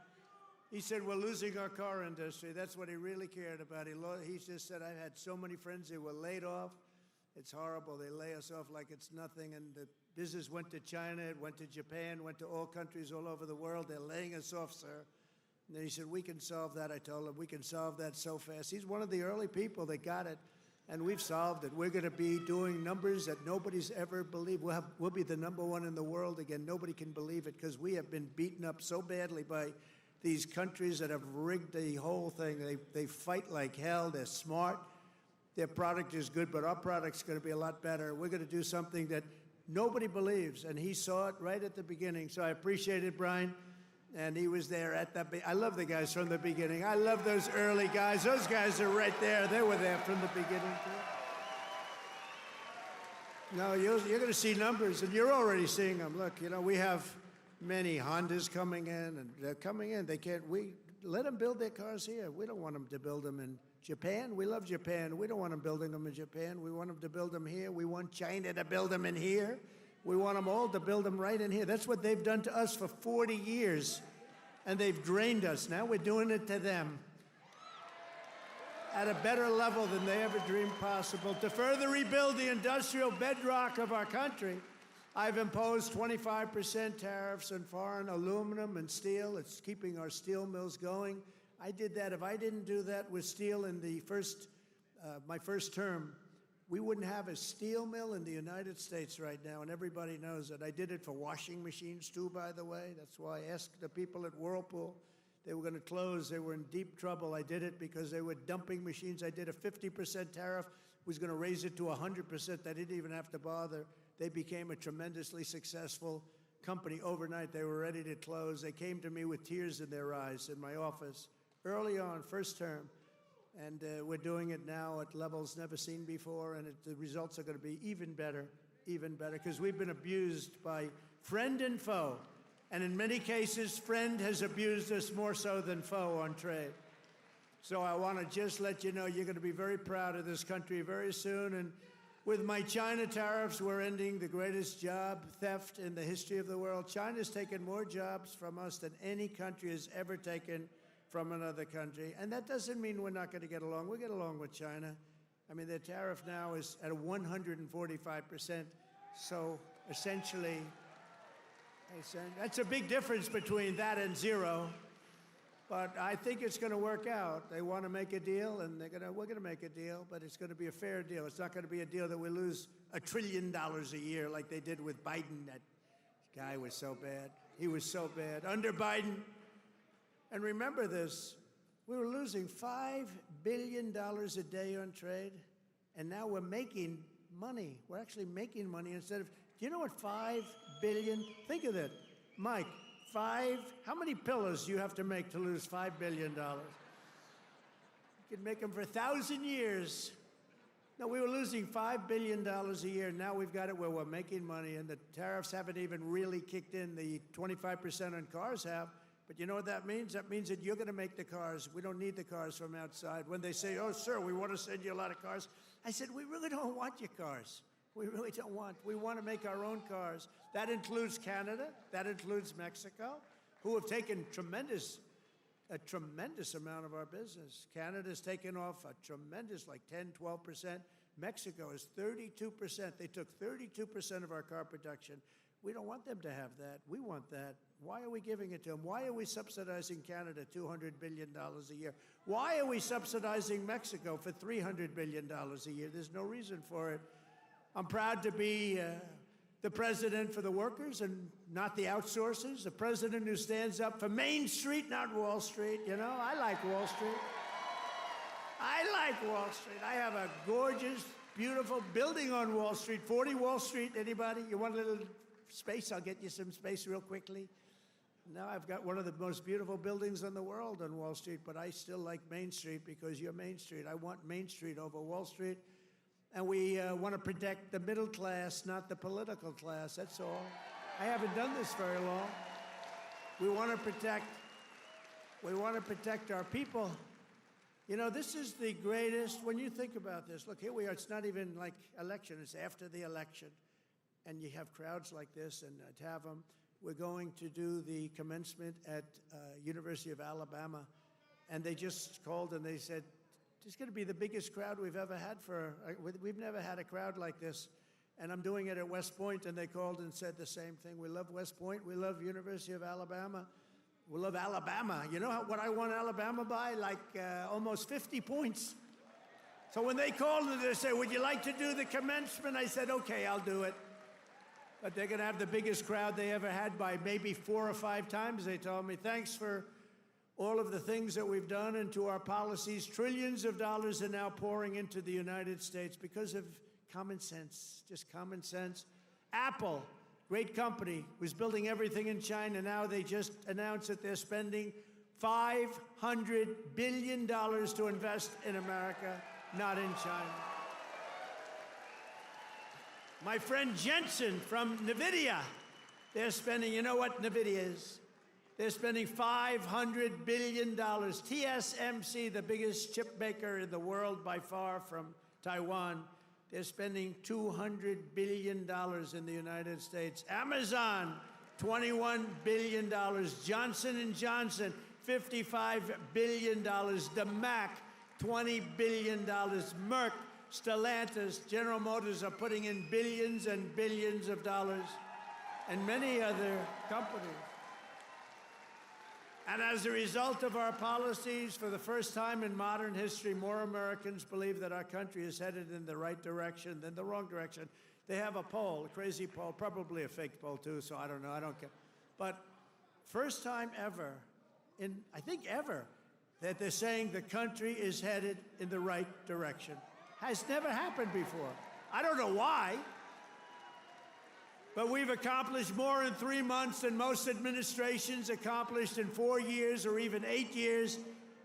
He said, we're losing our car industry. That's what he really cared about. He just said, I've had so many friends who were laid off. It's horrible. They lay us off like it's nothing. And the business went to China, it went to Japan, went to all countries all over the world. They're laying us off, sir. And then he said, we can solve that. I told him, we can solve that so fast. He's one of the early people that got it, and we've solved it. We're going to be doing numbers that nobody's ever believed. We'll be the #1 in the world again. Nobody can believe it because we have been beaten up so badly by these countries that have rigged the whole thing. They fight like hell. They're smart. Their product is good, but our product's going to be a lot better. We're going to do something that nobody believes, and he saw it right at the beginning. So I appreciate it, Brian. And he was there at that. I love the guys from the beginning. I love those early guys. Those guys are right there. They were there from the beginning, too. No, you're going to see numbers, and you're already seeing them. Look, you know, we have many Hondas coming in, and they're coming in. Let them build their cars here. We don't want them to build them in Japan. We love Japan. We don't want them building them in Japan. We want them to build them here. We want China to build them in here. We want them all to build them right in here. That's what they've done to us for 40 years, and they've drained us. Now we're doing it to them at a better level than they ever dreamed possible. To further rebuild the industrial bedrock of our country, I've imposed 25% tariffs on foreign aluminum and steel. It's keeping our steel mills going. I did that. If I didn't do that with steel in my first term, we wouldn't have a steel mill in the United States right now, and everybody knows it. I did it for washing machines, too, by the way. That's why I asked the people at Whirlpool. They were going to close. They were in deep trouble. I did it because they were dumping machines. I did a 50% tariff, was going to raise it to 100%. They didn't even have to bother. They became a tremendously successful company overnight. They were ready to close. They came to me with tears in their eyes in my office early on, first term. And we're doing it now at levels never seen before, and the results are going to be even better, because we've been abused by friend and foe. And in many cases, friend has abused us more so than foe on trade. So I want to just let you know you're going to be very proud of this country very soon. And with my China tariffs, we're ending the greatest job theft in the history of the world. China's taken more jobs from us than any country has ever taken from another country. And that doesn't mean we're not going to get along. We'll get along with China. I mean, their tariff now is at 145%. So essentially, that's a big difference between that and zero. But I think it's going to work out. They want to make a deal, and we're going to make a deal, but it's going to be a fair deal. It's not going to be a deal that we lose $1 trillion a year like they did with Biden. That guy was so bad. He was so bad. Under Biden, and remember this, we were losing $5 billion a day on trade, and now we're making money. We're actually making money instead of, do you know what $5 billion, think of that, Mike, how many pillows do you have to make to lose $5 billion? You can make them for 1,000 years. No, we were losing $5 billion a year. Now we've got it where we're making money, and the tariffs haven't even really kicked in. The 25% on cars have. But you know what that means? That means that you're going to make the cars. We don't need the cars from outside. When they say, oh, sir, we want to send you a lot of cars, I said, we really don't want your cars. We really don't want. We want to make our own cars. That includes Canada. That includes Mexico, who have taken tremendous a tremendous amount of our business. Canada's taken off a tremendous, like 10, 12%. Mexico is 32%. They took 32% of our car production. We don't want them to have that. We want that. Why are we giving it to them? Why are we subsidizing Canada $200 billion a year? Why are we subsidizing Mexico for $300 billion a year? There's no reason for it. I'm proud to be the president for the workers and not the outsourcers, the president who stands up for Main Street, not Wall Street. You know, I like Wall Street. I like Wall Street. I have a gorgeous, beautiful building on Wall Street, 40 Wall Street. Anybody? You want a little space? I'll get you some space real quickly. Now I've got one of the most beautiful buildings in the world on Wall Street, but I still like Main Street because you're Main Street. I want Main Street over Wall Street. And we want to protect the middle class, not the political class. That's all. I haven't done this very long. We want to protect our people. You know, this is the greatest, when you think about this, look, here we are, it's not even like election, it's after the election. And you have crowds like this, and to have them, we're going to do the commencement at University of Alabama. And they just called and they said, it's going to be the biggest crowd we've ever had we've never had a crowd like this. And I'm doing it at West Point, and they called and said the same thing. We love West Point. We love University of Alabama. We love Alabama. You know what I won Alabama by? Like almost 50 points. So when they called and they said, would you like to do the commencement? I said, okay, I'll do it. But they're going to have the biggest crowd they ever had by maybe 4 or 5 times. They told me, thanks for all of the things that we've done and to our policies. Trillions of dollars are now pouring into the United States because of common sense, just common sense. Apple, great company, was building everything in China. Now they just announced that they're spending $500 billion to invest in America, not in China. My friend Jensen from NVIDIA, they're spending, you know what NVIDIA is? They're spending $500 billion. TSMC, the biggest chip maker in the world by far from Taiwan, they're spending $200 billion in the United States. Amazon, $21 billion. Johnson & Johnson, $55 billion. DeMac, $20 billion. Merck, Stellantis, General Motors are putting in billions and billions of dollars, and many other companies. And as a result of our policies, for the first time in modern history, more Americans believe that our country is headed in the right direction than the wrong direction. They have a poll, a crazy poll, probably a fake poll too, so I don't know, I don't care. But first time ever, I think ever, that they're saying the country is headed in the right direction. Has never happened before. I don't know why. But we've accomplished more in 3 months than most administrations accomplished in 4 years or even 8 years,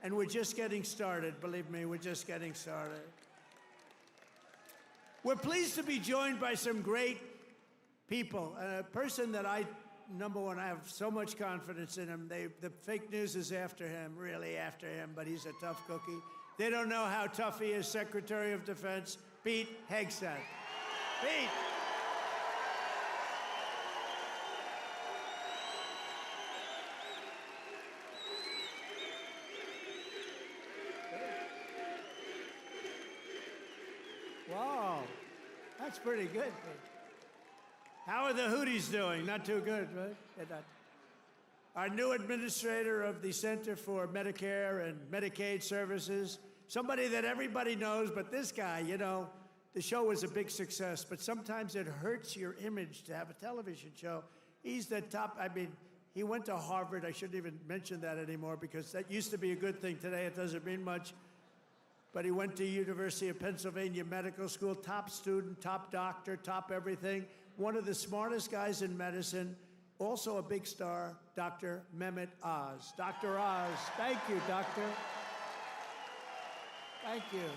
and we're just getting started. Believe me, we're just getting started. We're pleased to be joined by some great people. A person that number one, I have so much confidence in him. The fake news is after him, really after him, but he's a tough cookie. They don't know how tough he is, Secretary of Defense, Pete Hegseth. Pete. Wow, that's pretty good. How are the Houthis doing? Not too good, right? Our new administrator of the Center for Medicare and Medicaid Services, somebody that everybody knows, but this guy, you know, the show was a big success, but sometimes it hurts your image to have a television show. He's the top, he went to Harvard. I shouldn't even mention that anymore because that used to be a good thing. Today it doesn't mean much. But he went to University of Pennsylvania Medical School, top student, top doctor, top everything. One of the smartest guys in medicine, also a big star, Dr. Mehmet Oz. Dr. Oz, thank you, doctor. Thank you.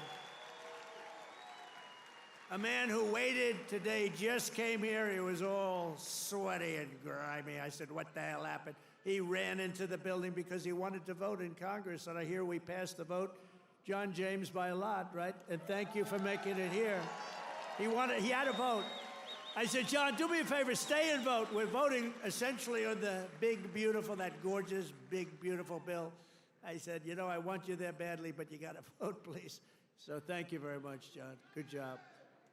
A man who waited today just came here. He was all sweaty and grimy. I said, what the hell happened? He ran into the building because he wanted to vote in Congress, and I hear we passed the vote. John James by a lot, right? And thank you for making it here. He had a vote. I said, John, do me a favor, stay and vote. We're voting essentially on the big, beautiful, that gorgeous, big, beautiful bill. I said, you know, I want you there badly, but you got to vote, please. So thank you very much, John. Good job.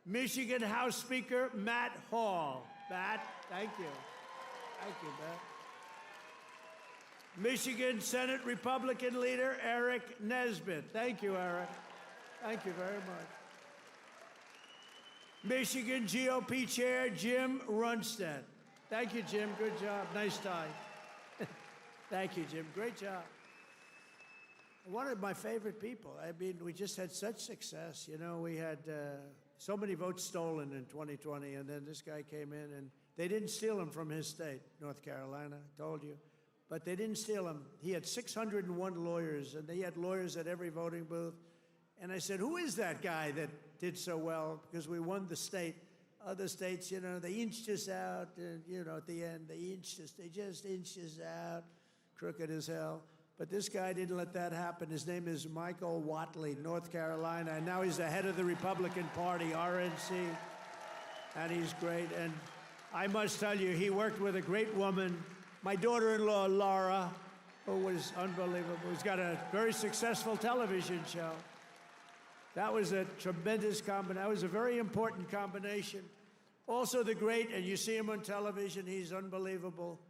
Michigan House Speaker Matt Hall. Matt, thank you. Thank you, Matt. Michigan Senate Republican Leader Eric Nesbitt. Thank you, Eric. Thank you very much. Michigan GOP Chair Jim Runstead. Thank you, Jim. Good job. Nice tie. Thank you, Jim. Great job. One of my favorite people. I mean, we just had such success. You know, we had so many votes stolen in 2020, and then this guy came in, and they didn't steal him from his state, North Carolina, I told you. But they didn't steal him. He had 601 lawyers, and he had lawyers at every voting booth. And I said, who is that guy that did so well? Because we won the state. Other states, you know, they inched us out, and, you know, at the end, they just inched us out, crooked as hell. But this guy didn't let that happen. His name is Michael Whatley, North Carolina, and now he's the head of the Republican Party, RNC, and he's great. And I must tell you, he worked with a great woman, my daughter-in-law, Laura, who was unbelievable. He's got a very successful television show. That was a tremendous combination. That was a very important combination. Also the great, and you see him on television, he's unbelievable.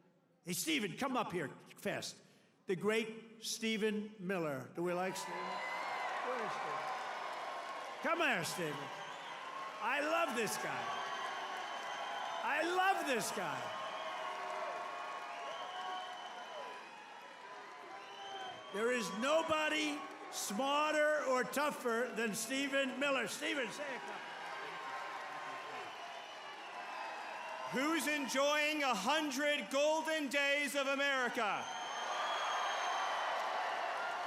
Hey, Stephen, come up here fast. The great Stephen Miller. Do we like Stephen? Where is Stephen? Come here, Stephen. I love this guy. I love this guy. There is nobody smarter or tougher than Stephen Miller. Stephen, say a couple. Who's enjoying 100 golden days of America?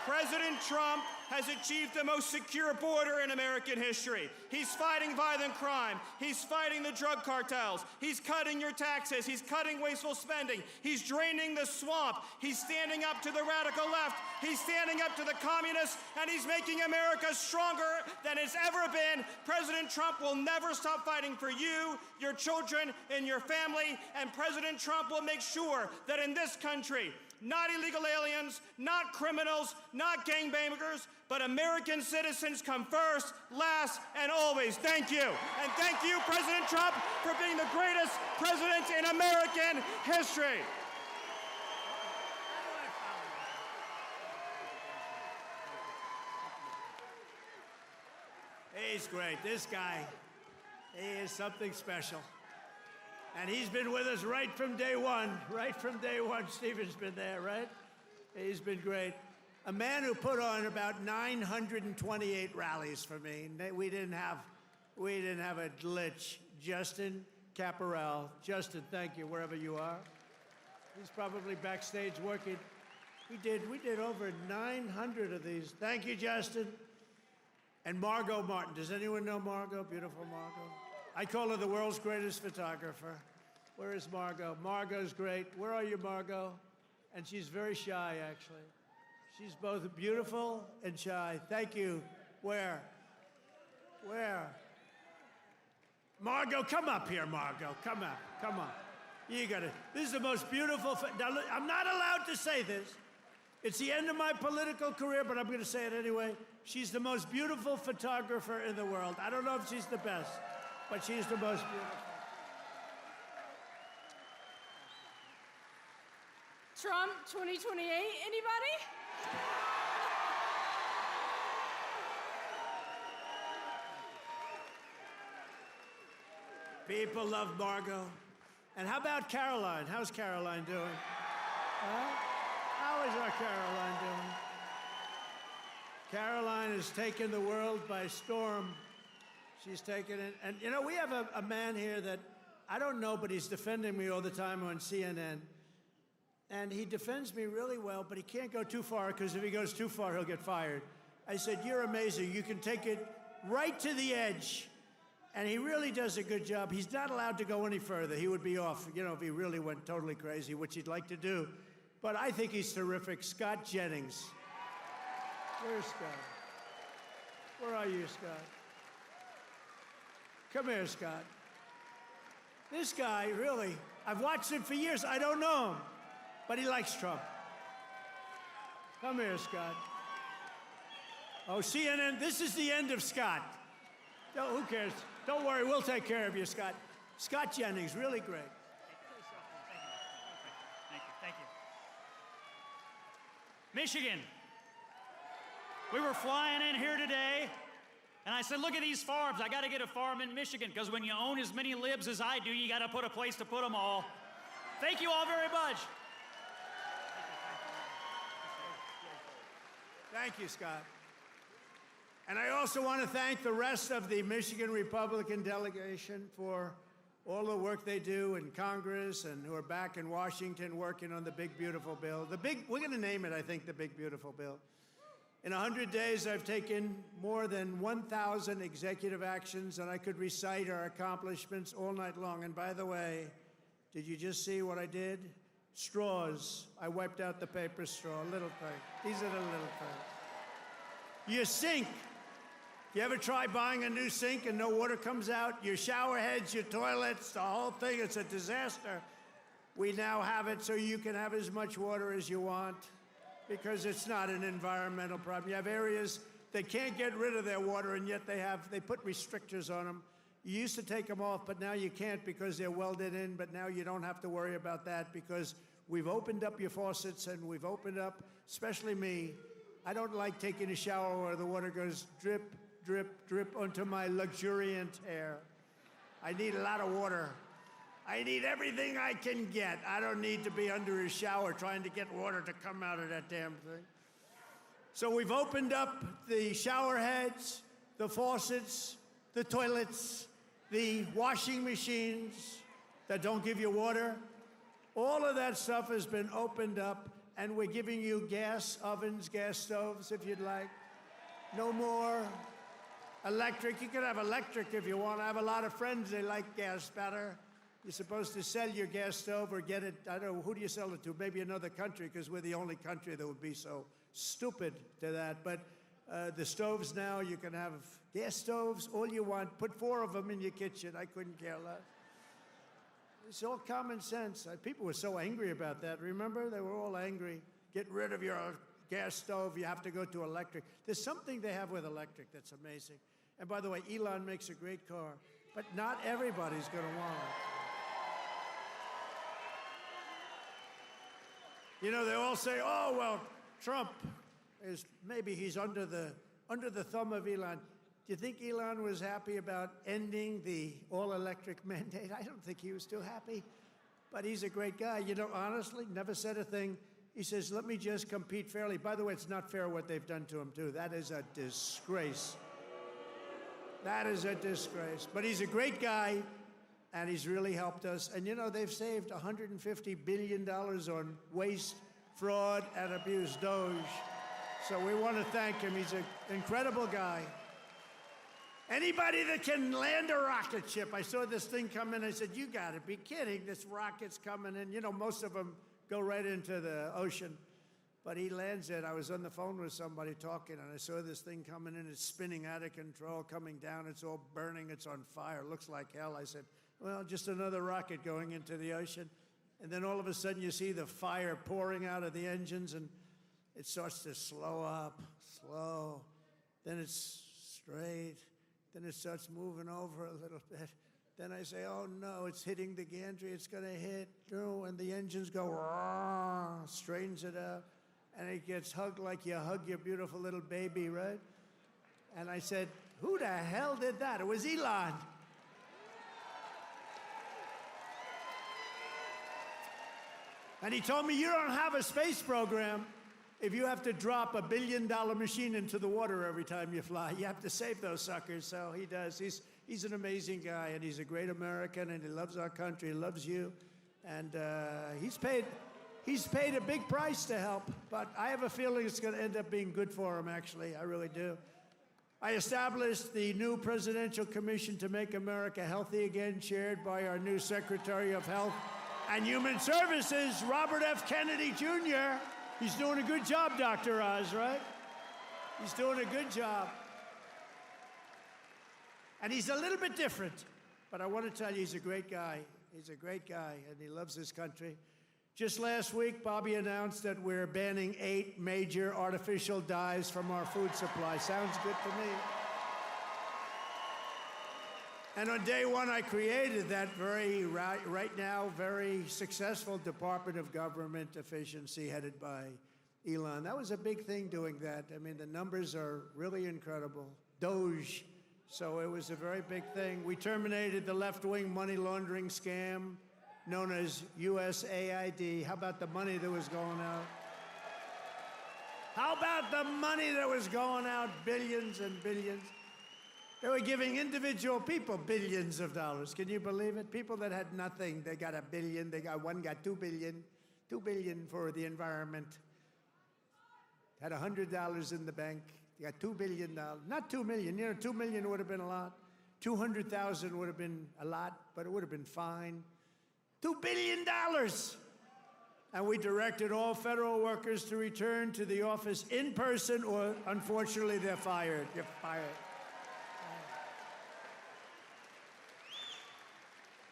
President Trump has achieved the most secure border in American history. He's fighting violent crime. He's fighting the drug cartels. He's cutting your taxes. He's cutting wasteful spending. He's draining the swamp. He's standing up to the radical left. He's standing up to the communists, and he's making America stronger than it's ever been. President Trump will never stop fighting for you, your children, and your family, and President Trump will make sure that in this country, not illegal aliens, not criminals, not gangbangers, but American citizens come first, last, and always. Thank you. And thank you, President Trump, for being the greatest president in American history. He's great. This guy, he is something special. And he's been with us right from day one. Right from day one, Stephen's been there, right? He's been great. A man who put on about 928 rallies for me. We didn't have a glitch. Justin Caparel. Justin, thank you, wherever you are. He's probably backstage working. We did over 900 of these. Thank you, Justin. And Margot Martin. Does anyone know Margot? Beautiful Margot. I call her the world's greatest photographer. Where is Margot? Margot's great. Where are you, Margot? And she's very shy, actually. She's both beautiful and shy. Thank you. Where? Where? Margot, come up here, Margot. Come up. Come on. You got it. This is the most beautiful. Now, look, I'm not allowed to say this. It's the end of my political career, but I'm going to say it anyway. She's the most beautiful photographer in the world. I don't know if she's the best, but she's the most beautiful. Trump 2028, anybody? People love Margot. And how about Caroline? How's Caroline doing? Huh? How is our Caroline doing? Caroline has taken the world by storm. She's taken it. And, you know, we have a man here that I don't know, but he's defending me all the time on CNN. And he defends me really well, but he can't go too far, because if he goes too far, he'll get fired. I said, you're amazing. You can take it right to the edge. And he really does a good job. He's not allowed to go any further. He would be off, you know, if he really went totally crazy, which he'd like to do. But I think he's terrific. Scott Jennings. Where's Scott? Where are you, Scott? Come here, Scott. This guy, really, I've watched him for years. I don't know him, but he likes Trump. Come here, Scott. Oh, CNN, this is the end of Scott. No, who cares? Don't worry, we'll take care of you, Scott. Scott Jennings, really great. Thank you. Michigan. We were flying in here today, and I said, look at these farms. I got to get a farm in Michigan, because when you own as many libs as I do, you got to put a place to put them all. Thank you all very much. Thank you, Scott. And I also want to thank the rest of the Michigan Republican delegation for all the work they do in Congress and who are back in Washington working on the big, beautiful bill. We're going to name it, I think, the big, beautiful bill. In 100 days, I've taken more than 1,000 executive actions, and I could recite our accomplishments all night long. And by the way, did you just see what I did? Straws. I wiped out the paper straw, little thing. These are the little things. Your sink. You ever try buying a new sink and no water comes out? Your shower heads, your toilets, the whole thing, it's a disaster. We now have it so you can have as much water as you want because it's not an environmental problem. You have areas that can't get rid of their water, and yet they put restrictors on them. You used to take them off, but now you can't because they're welded in, but now you don't have to worry about that because we've opened up your faucets and we've opened up, especially me. I don't like taking a shower where the water goes drip, drip, drip onto my luxuriant hair. I need a lot of water. I need everything I can get. I don't need to be under a shower trying to get water to come out of that damn thing. So we've opened up the shower heads, the faucets, the toilets, the washing machines that don't give you water. All of that stuff has been opened up, and we're giving you gas ovens, gas stoves, if you'd like. No more electric. You can have electric if you want. I have a lot of friends, they like gas better. You're supposed to sell your gas stove or get it, I don't know, who do you sell it to? Maybe another country, because we're the only country that would be so stupid to that. But the stoves now, you can have gas stoves, all you want. Put 4 of them in your kitchen. I couldn't care less. It's all common sense. People were so angry about that. Remember? They were all angry. Get rid of your gas stove. You have to go to electric. There's something they have with electric that's amazing. And by the way, Elon makes a great car, but not everybody's going to want it. You know, they all say, oh, well, Trump is, maybe he's under the thumb of Elon. Do you think Elon was happy about ending the all-electric mandate? I don't think he was too happy, but he's a great guy. You know, honestly, never said a thing. He says, let me just compete fairly. By the way, it's not fair what they've done to him, too. That is a disgrace. That is a disgrace. But he's a great guy, and he's really helped us. And, you know, they've saved $150 billion on waste, fraud, and abuse, Doge. So we want to thank him. He's an incredible guy. Anybody that can land a rocket ship. I saw this thing come in. I said, you got to be kidding. This rocket's coming in. You know, most of them go right into the ocean. But he lands it. I was on the phone with somebody talking, and I saw this thing coming in. It's spinning out of control, coming down. It's all burning. It's on fire. Looks like hell. I said, well, just another rocket going into the ocean. And then all of a sudden, you see the fire pouring out of the engines, and it starts to slow up, slow. Then it's straight. Then it starts moving over a little bit. Then I say, oh, no, it's hitting the gantry. It's going to hit. And the engines go, rah, straightens it out. And it gets hugged like you hug your beautiful little baby, right? And I said, who the hell did that? It was Elon. And he told me, you don't have a space program if you have to drop $1 billion machine into the water every time you fly. You have to save those suckers. So he does. He's an amazing guy, and he's a great American, and he loves our country. He loves you. And he's paid a big price to help, but I have a feeling it's going to end up being good for him, actually. I really do. I established the new Presidential Commission to Make America Healthy Again, chaired by our new Secretary of Health and Human Services, Robert F. Kennedy, Jr. He's doing a good job, Dr. Oz, right? He's doing a good job. And he's a little bit different, but I want to tell you, he's a great guy. He's a great guy, and he loves this country. Just last week, Bobby announced that we're banning 8 major artificial dyes from our food supply. Sounds good to me. And on day one, I created that right now, very successful Department of Government Efficiency headed by Elon. That was a big thing doing that. I mean, the numbers are really incredible. Doge. So it was a very big thing. We terminated the left-wing money laundering scam known as USAID. How about the money that was going out? How about the money that was going out? Billions and billions. They were giving individual people billions of dollars. Can you believe it? People that had nothing, they got $1 billion. One got $2 billion. $2 billion for the environment. Had $100 in the bank. They got $2 billion. Not 2 million. You know, 2 million would have been a lot. 200,000 would have been a lot, but it would have been fine. $2 billion. And we directed all federal workers to return to the office in person, or unfortunately, they're fired. You're fired.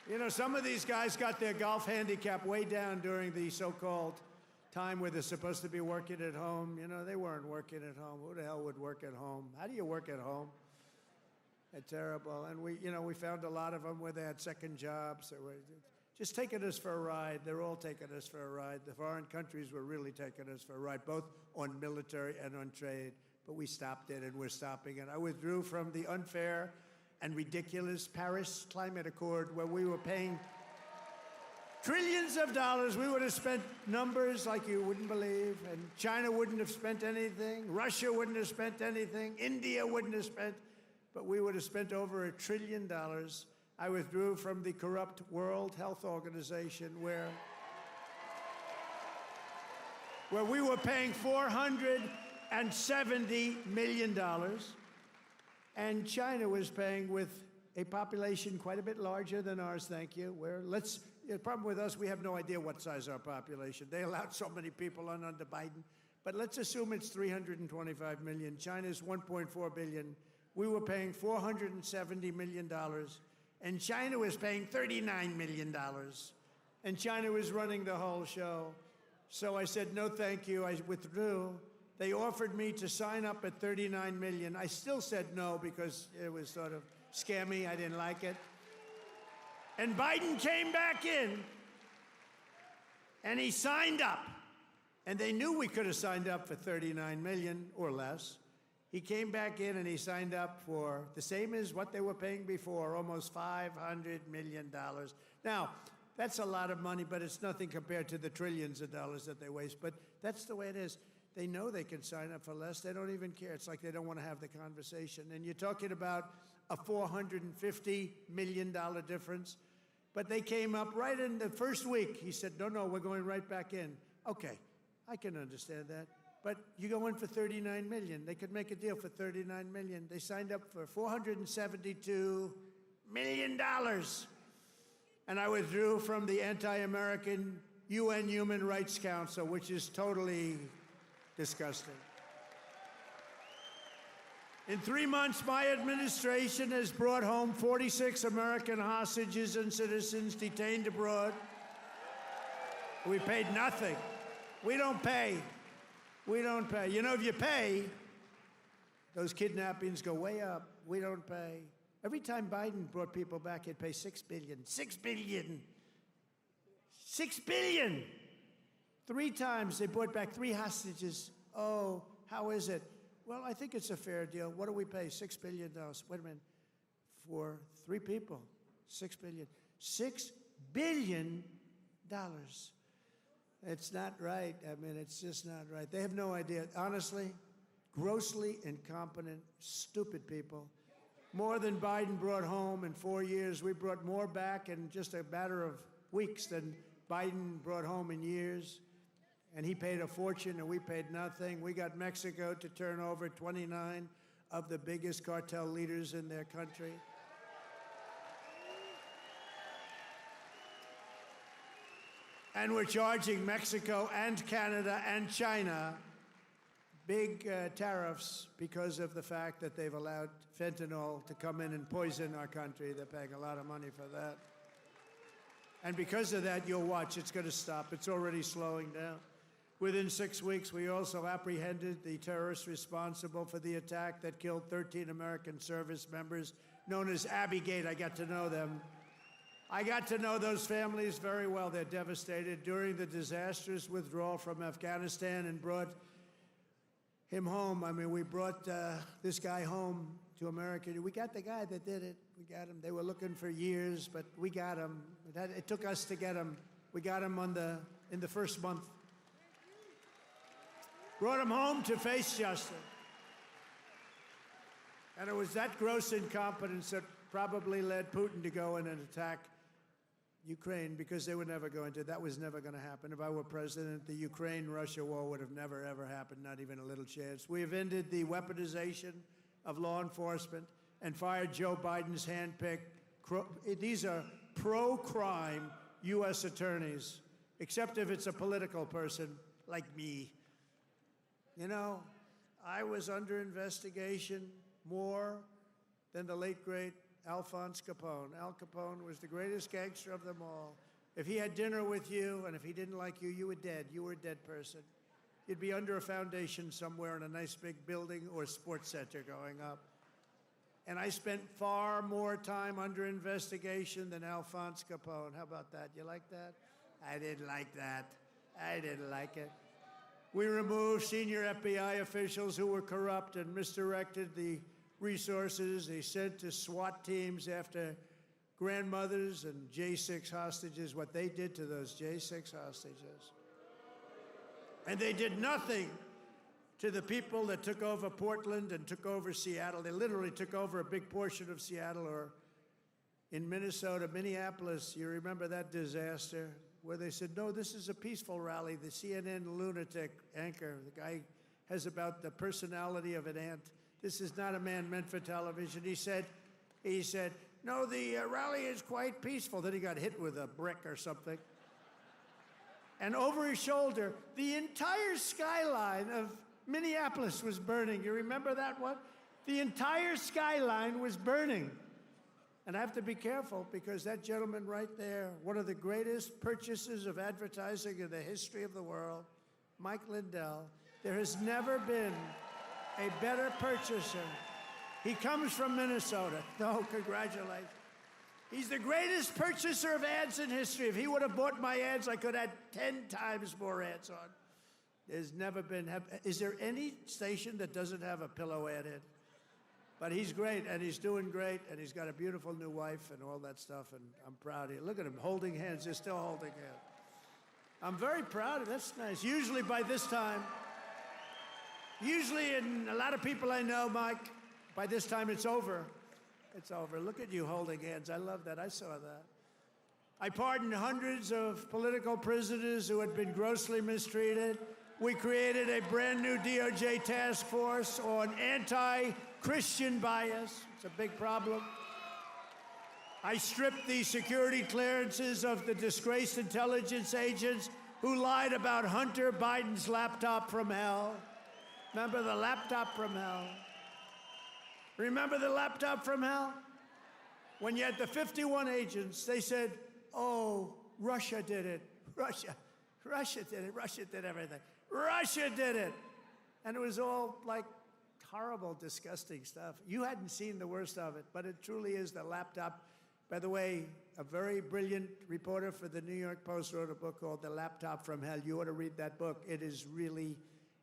You know, some of these guys got their golf handicap way down during the so-called time where they're supposed to be working at home. You know, they weren't working at home. Who the hell would work at home? How do you work at home? It's terrible. And we found a lot of them where they had second jobs. They were just taking us for a ride. They're all taking us for a ride. The foreign countries were really taking us for a ride, both on military and on trade. But we stopped it, and we're stopping it. I withdrew from the unfair and ridiculous Paris Climate Accord, where we were paying trillions of dollars. We would have spent numbers like you wouldn't believe, and China wouldn't have spent anything, Russia wouldn't have spent anything, India wouldn't have spent, but we would have spent over $1 trillion. I withdrew from the corrupt World Health Organization, where we were paying $470 million. And China was paying, with a population quite a bit larger than ours, thank you. The problem with us, we have no idea what size our population. They allowed so many people on under Biden. But let's assume it's 325 million. China's 1.4 billion. We were paying $470 million. And China was paying $39 million. And China was running the whole show. So I said, no, thank you. I withdrew. They offered me to sign up at $39 million. I still said no because it was sort of scammy. I didn't like it. And Biden came back in, and he signed up. And they knew we could have signed up for $39 million or less. He came back in, and he signed up for the same as what they were paying before, almost $500 million. Now, that's a lot of money, but it's nothing compared to the trillions of dollars that they waste. But that's the way it is. They know they can sign up for less. They don't even care. It's like they don't want to have the conversation. And you're talking about a $450 million difference. But they came up right in the first week. He said, no, we're going right back in. Okay, I can understand that. But you go in for $39 million. They could make a deal for $39 million. They signed up for $472 million. And I withdrew from the anti-American UN Human Rights Council, which is totally disgusting. In 3 months, my administration has brought home 46 American hostages and citizens detained abroad. We paid nothing. We don't pay. We don't pay. You know, if you pay, those kidnappings go way up. We don't pay. Every time Biden brought people back, he'd pay $6 billion. $6 billion. $6 billion. 3 times they brought back 3 hostages. Oh, how is it? Well, I think it's a fair deal. What do we pay? $6 billion. Wait a minute. For 3 people, $6 billion. $6 billion. It's not right. I mean, it's just not right. They have no idea. Honestly, grossly incompetent, stupid people. More than Biden brought home in 4 years. We brought more back in just a matter of weeks than Biden brought home in years. And he paid a fortune, and we paid nothing. We got Mexico to turn over 29 of the biggest cartel leaders in their country. And we're charging Mexico and Canada and China big tariffs because of the fact that they've allowed fentanyl to come in and poison our country. They're paying a lot of money for that. And because of that, you'll watch, it's going to stop. It's already slowing down. Within 6 weeks, we also apprehended the terrorists responsible for the attack that killed 13 American service members, known as Abbey Gate. I got to know them. I got to know those families very well. They're devastated during the disastrous withdrawal from Afghanistan and brought him home. I mean, we brought this guy home to America. We got the guy that did it. We got him. They were looking for years, but we got him. It took us to get him. We got him in the first month. Brought him home to face justice. And it was that gross incompetence that probably led Putin to go in and attack Ukraine, because they were never going to. That was never going to happen. If I were president, the Ukraine-Russia war would have never, ever happened, not even a little chance. We have ended the weaponization of law enforcement and fired Joe Biden's handpicked, these are pro-crime U.S. attorneys, except if it's a political person like me. You know, I was under investigation more than the late, great Alphonse Capone. Al Capone was the greatest gangster of them all. If he had dinner with you and if he didn't like you, you were dead. You were a dead person. You'd be under a foundation somewhere in a nice big building or sports center going up. And I spent far more time under investigation than Alphonse Capone. How about that? You like that? I didn't like that. I didn't like it. We removed senior FBI officials who were corrupt and misdirected the resources they sent to SWAT teams after grandmothers and J6 hostages, what they did to those J6 hostages. And they did nothing to the people that took over Portland and took over Seattle. They literally took over a big portion of Seattle, or in Minnesota, Minneapolis. You remember that disaster where they said, no, this is a peaceful rally. The CNN lunatic anchor, the guy has about the personality of an ant. This is not a man meant for television. He said, no, the rally is quite peaceful. Then he got hit with a brick or something. And over his shoulder, the entire skyline of Minneapolis was burning. You remember that one? The entire skyline was burning. And I have to be careful because that gentleman right there, one of the greatest purchasers of advertising in the history of the world, Mike Lindell, there has never been a better purchaser. He comes from Minnesota. No, congratulations. He's the greatest purchaser of ads in history. If he would have bought my ads, I could have had 10 times more ads on. There's never been, is there any station that doesn't have a pillow ad in? But he's great, and he's doing great, and he's got a beautiful new wife and all that stuff, and I'm proud of you. Look at him holding hands. They're still holding hands. I'm very proud of it. That's nice. Usually by this time, and a lot of people I know, Mike, by this time it's over. It's over. Look at you holding hands. I love that. I saw that. I pardoned hundreds of political prisoners who had been grossly mistreated. We created a brand new DOJ task force on anti-Christian bias. It's a big problem. I stripped the security clearances of the disgraced intelligence agents who lied about Hunter Biden's laptop from hell. Remember the laptop from hell? Remember the laptop from hell? When you had the 51 agents, they said, oh, Russia did it. Russia did it. Russia did everything. Russia did it. And it was all like horrible, disgusting stuff. You hadn't seen the worst of it, but it truly is the laptop. By the way, a very brilliant reporter for the New York Post wrote a book called The Laptop from Hell. You ought to read that book. It is really,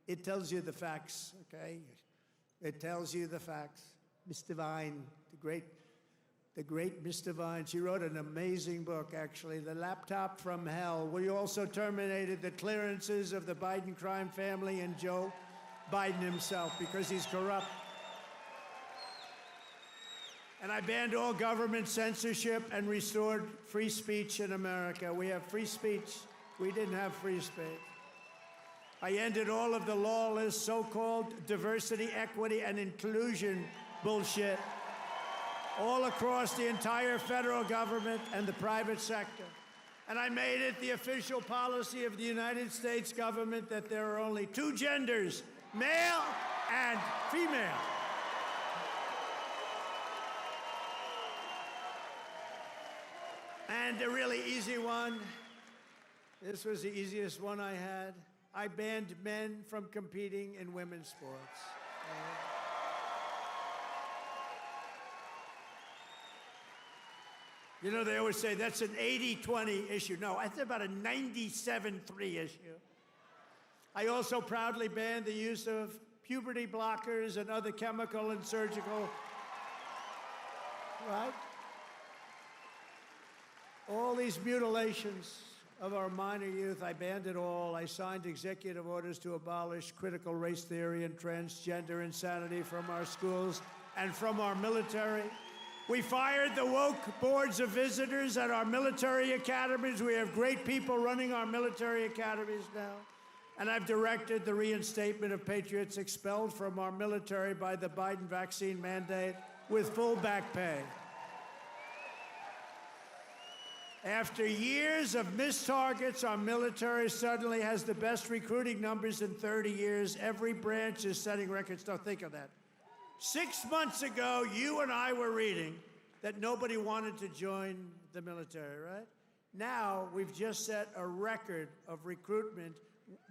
it tells you the facts, okay? It tells you the facts. Miss Devine, the great Miss Devine, she wrote an amazing book, actually, The Laptop from Hell. We also terminated the clearances of the Biden crime family and Joe Biden himself because he's corrupt. And I banned all government censorship and restored free speech in America. We have free speech. We didn't have free speech. I ended all of the lawless so-called diversity, equity, and inclusion bullshit all across the entire federal government and the private sector. And I made it the official policy of the United States government that there are only two genders, male and female. And a really easy one. This was the easiest one I had. I banned men from competing in women's sports. You know, they always say that's an 80-20 issue. No, that's about a 97-3 issue. I also proudly banned the use of puberty blockers and other chemical and surgical, right? All these mutilations of our minor youth, I banned it all. I signed executive orders to abolish critical race theory and transgender insanity from our schools and from our military. We fired the woke boards of visitors at our military academies. We have great people running our military academies now. And I've directed the reinstatement of patriots expelled from our military by the Biden vaccine mandate with full back pay. After years of missed targets, our military suddenly has the best recruiting numbers in 30 years. Every branch is setting records. Don't think of that. 6 months ago, you and I were reading that nobody wanted to join the military, right? Now, we've just set a record of recruitment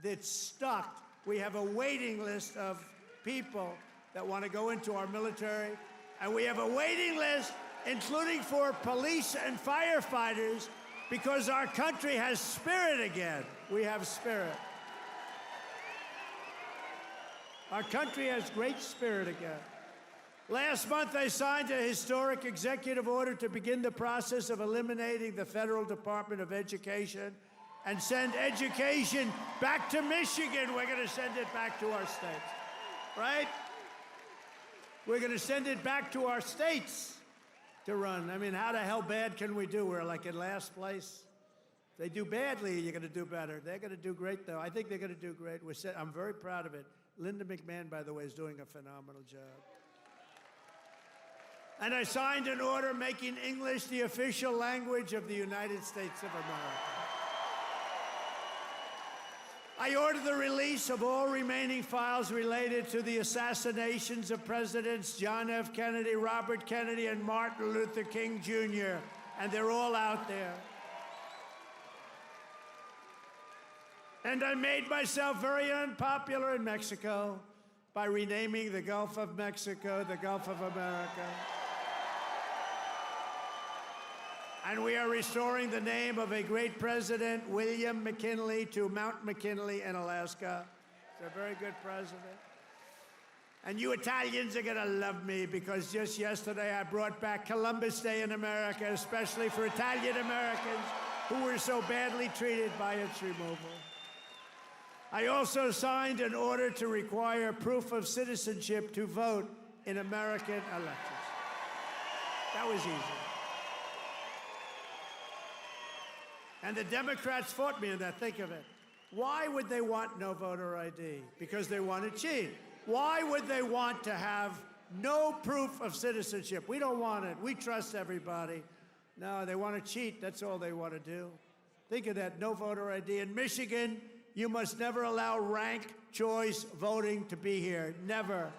that's stuck. We have a waiting list of people that want to go into our military, and we have a waiting list, including for police and firefighters, because our country has spirit again. We have spirit. Our country has great spirit again. Last month, I signed a historic executive order to begin the process of eliminating the Federal Department of Education and send education back to Michigan. We're going to send it back to our states, right? We're going to send it back to our states to run. I mean, how the hell bad can we do? We're like in last place. If they do badly, you're going to do better. They're going to do great, though. I think they're going to do great. I'm very proud of it. Linda McMahon, by the way, is doing a phenomenal job. And I signed an order making English the official language of the United States of America. I ordered the release of all remaining files related to the assassinations of Presidents John F. Kennedy, Robert Kennedy, and Martin Luther King Jr., and they're all out there. And I made myself very unpopular in Mexico by renaming the Gulf of Mexico the Gulf of America. And we are restoring the name of a great president, William McKinley, to Mount McKinley in Alaska. He's a very good president. And you Italians are going to love me because just yesterday I brought back Columbus Day in America, especially for Italian Americans who were so badly treated by its removal. I also signed an order to require proof of citizenship to vote in American elections. That was easy. And the Democrats fought me on that. Think of it. Why would they want no voter ID? Because they want to cheat. Why would they want to have no proof of citizenship? We don't want it. We trust everybody. No, they want to cheat. That's all they want to do. Think of that. No voter ID. In Michigan, you must never allow ranked choice voting to be here. Never.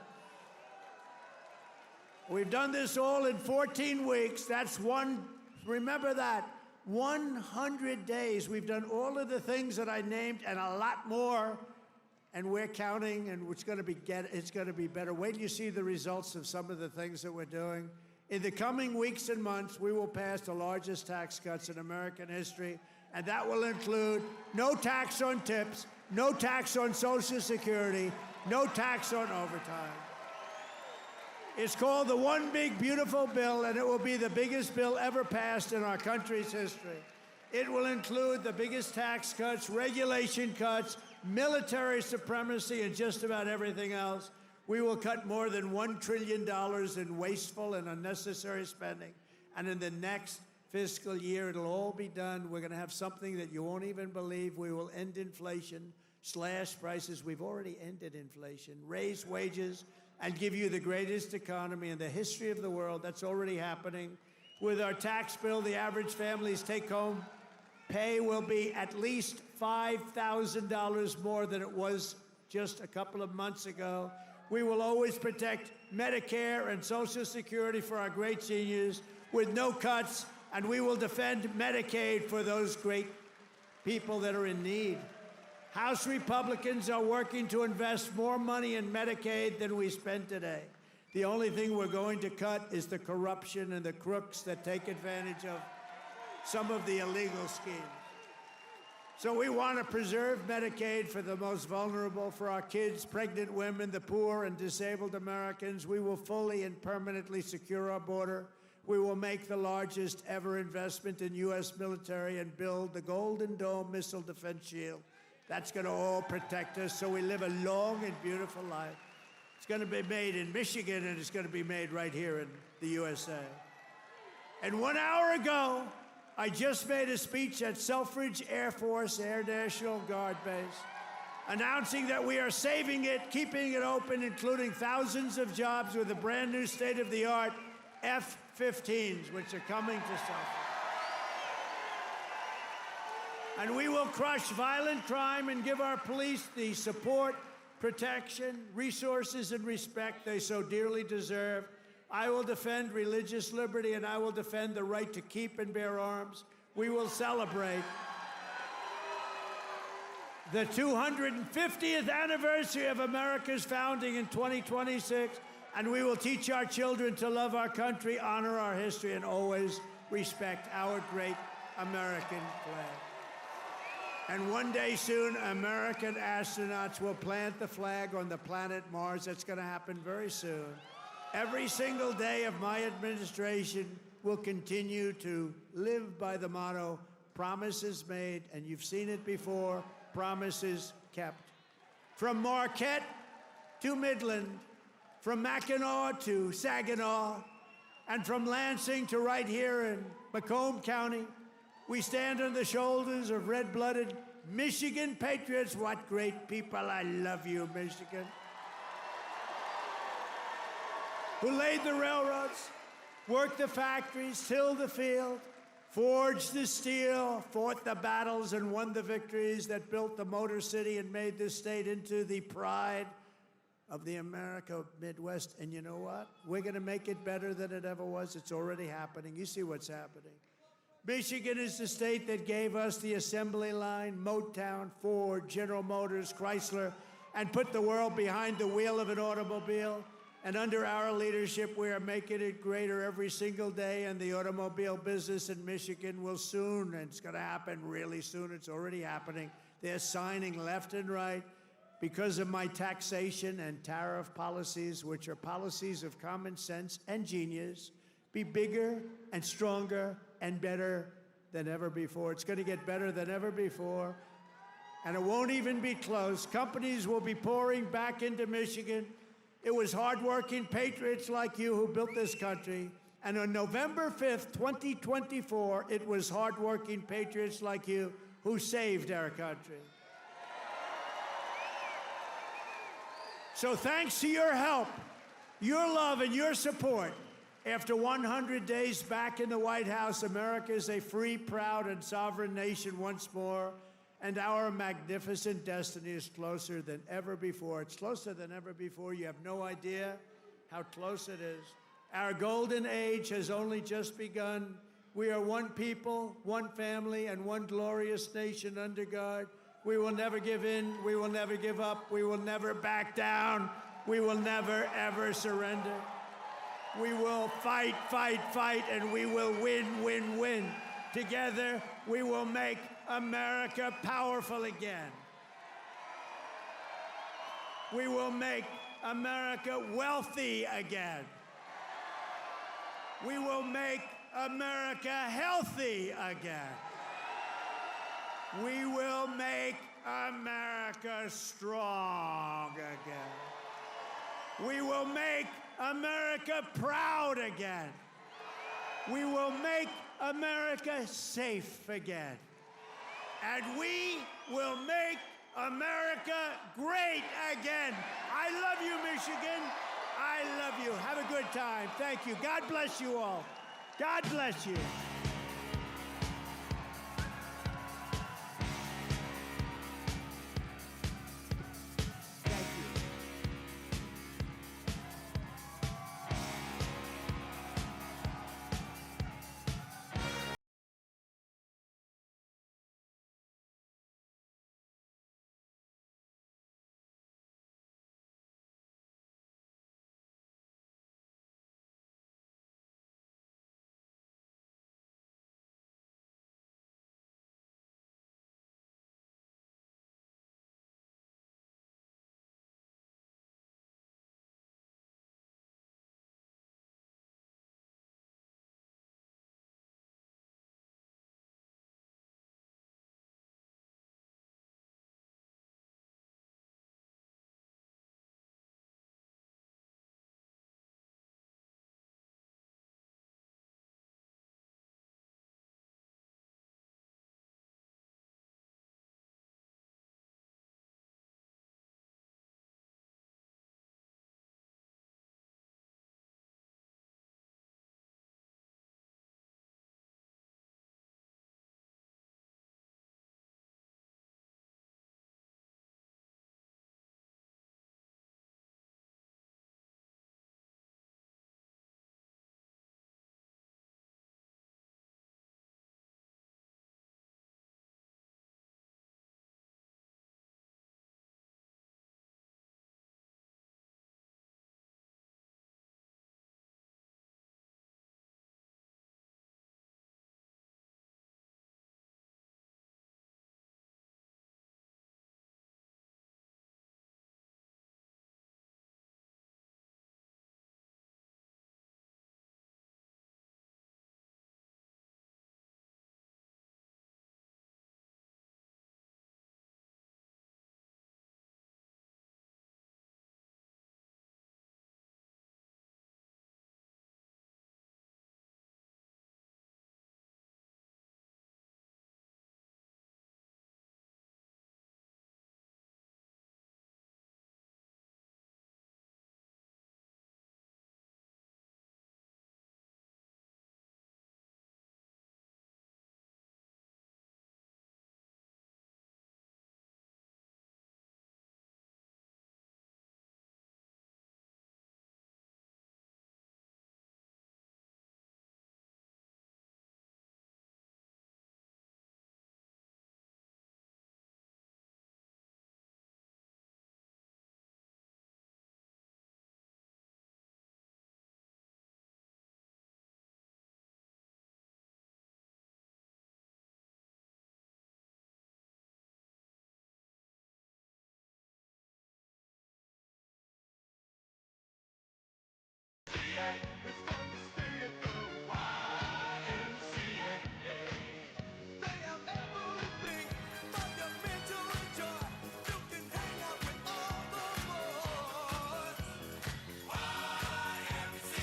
We've done this all in 14 weeks. That's one. Remember that. 100 days. We've done all of the things that I named and a lot more, and we're counting, and it's going to be better. Wait till you see the results of some of the things that we're doing. In the coming weeks and months, we will pass the largest tax cuts in American history, and that will include no tax on tips, no tax on Social Security, no tax on overtime. It's called the One Big Beautiful Bill, and it will be the biggest bill ever passed in our country's history. It will include the biggest tax cuts, regulation cuts, military supremacy, and just about everything else. We will cut more than $1 trillion in wasteful and unnecessary spending. And in the next fiscal year, it'll all be done. We're going to have something that you won't even believe. We will end inflation, slash prices. We've already ended inflation, raise wages, and give you the greatest economy in the history of the world. That's already happening. With our tax bill, the average family's take-home pay will be at least $5,000 more than it was just a couple of months ago. We will always protect Medicare and Social Security for our great seniors with no cuts And we will defend Medicaid for those great people that are in need. House Republicans are working to invest more money in Medicaid than we spend today. The only thing we're going to cut is the corruption and the crooks that take advantage of some of the illegal schemes. So we want to preserve Medicaid for the most vulnerable, for our kids, pregnant women, the poor, and disabled Americans. We will fully and permanently secure our border. We will make the largest ever investment in U.S. military and build the Golden Dome missile defense shield. That's going to all protect us so we live a long and beautiful life. It's going to be made in Michigan, and it's going to be made right here in the USA. And 1 hour ago, I just made a speech at Selfridge Air Force Air National Guard Base, announcing that we are saving it, keeping it open, including thousands of jobs with a brand new state-of-the-art F-15s, which are coming to Selfridge. And we will crush violent crime and give our police the support, protection, resources, and respect they so dearly deserve. I will defend religious liberty, and I will defend the right to keep and bear arms. We will celebrate the 250th anniversary of America's founding in 2026, and we will teach our children to love our country, honor our history, and always respect our great American flag. And one day soon, American astronauts will plant the flag on the planet Mars. That's going to happen very soon. Every single day of my administration will continue to live by the motto, promises made, and you've seen it before, promises kept. From Marquette to Midland, from Mackinac to Saginaw, and from Lansing to right here in Macomb County, we stand on the shoulders of red-blooded Michigan patriots. What great people. I love you, Michigan. Who laid the railroads, worked the factories, tilled the field, forged the steel, fought the battles, and won the victories that built the Motor City and made this state into the pride of the America Midwest. And you know what? We're going to make it better than it ever was. It's already happening. You see what's happening. Michigan is the state that gave us the assembly line, Motown, Ford, General Motors, Chrysler, and put the world behind the wheel of an automobile. And under our leadership, we are making it greater every single day, and the automobile business in Michigan will soon, and it's going to happen really soon, it's already happening. They're signing left and right because of my taxation and tariff policies, which are policies of common sense and genius, be bigger and stronger and better than ever before. It's going to get better than ever before, and it won't even be close. Companies will be pouring back into Michigan. It was hardworking patriots like you who built this country. And on November 5th, 2024, it was hardworking patriots like you who saved our country. So thanks to your help, your love, and your support, after 100 days back in the White House, America is a free, proud, and sovereign nation once more. And our magnificent destiny is closer than ever before. It's closer than ever before. You have no idea how close it is. Our golden age has only just begun. We are one people, one family, and one glorious nation under God. We will never give in. We will never give up. We will never back down. We will never, ever surrender. We will fight, fight, fight, and we will win, win, win. Together, we will make America powerful again. We will make America wealthy again. We will make America healthy again. We will make America strong again. We will make America proud again. We will make America safe again. And we will make America great again. I love you, Michigan. I love you. Have a good time. Thank you. God bless you all. God bless you.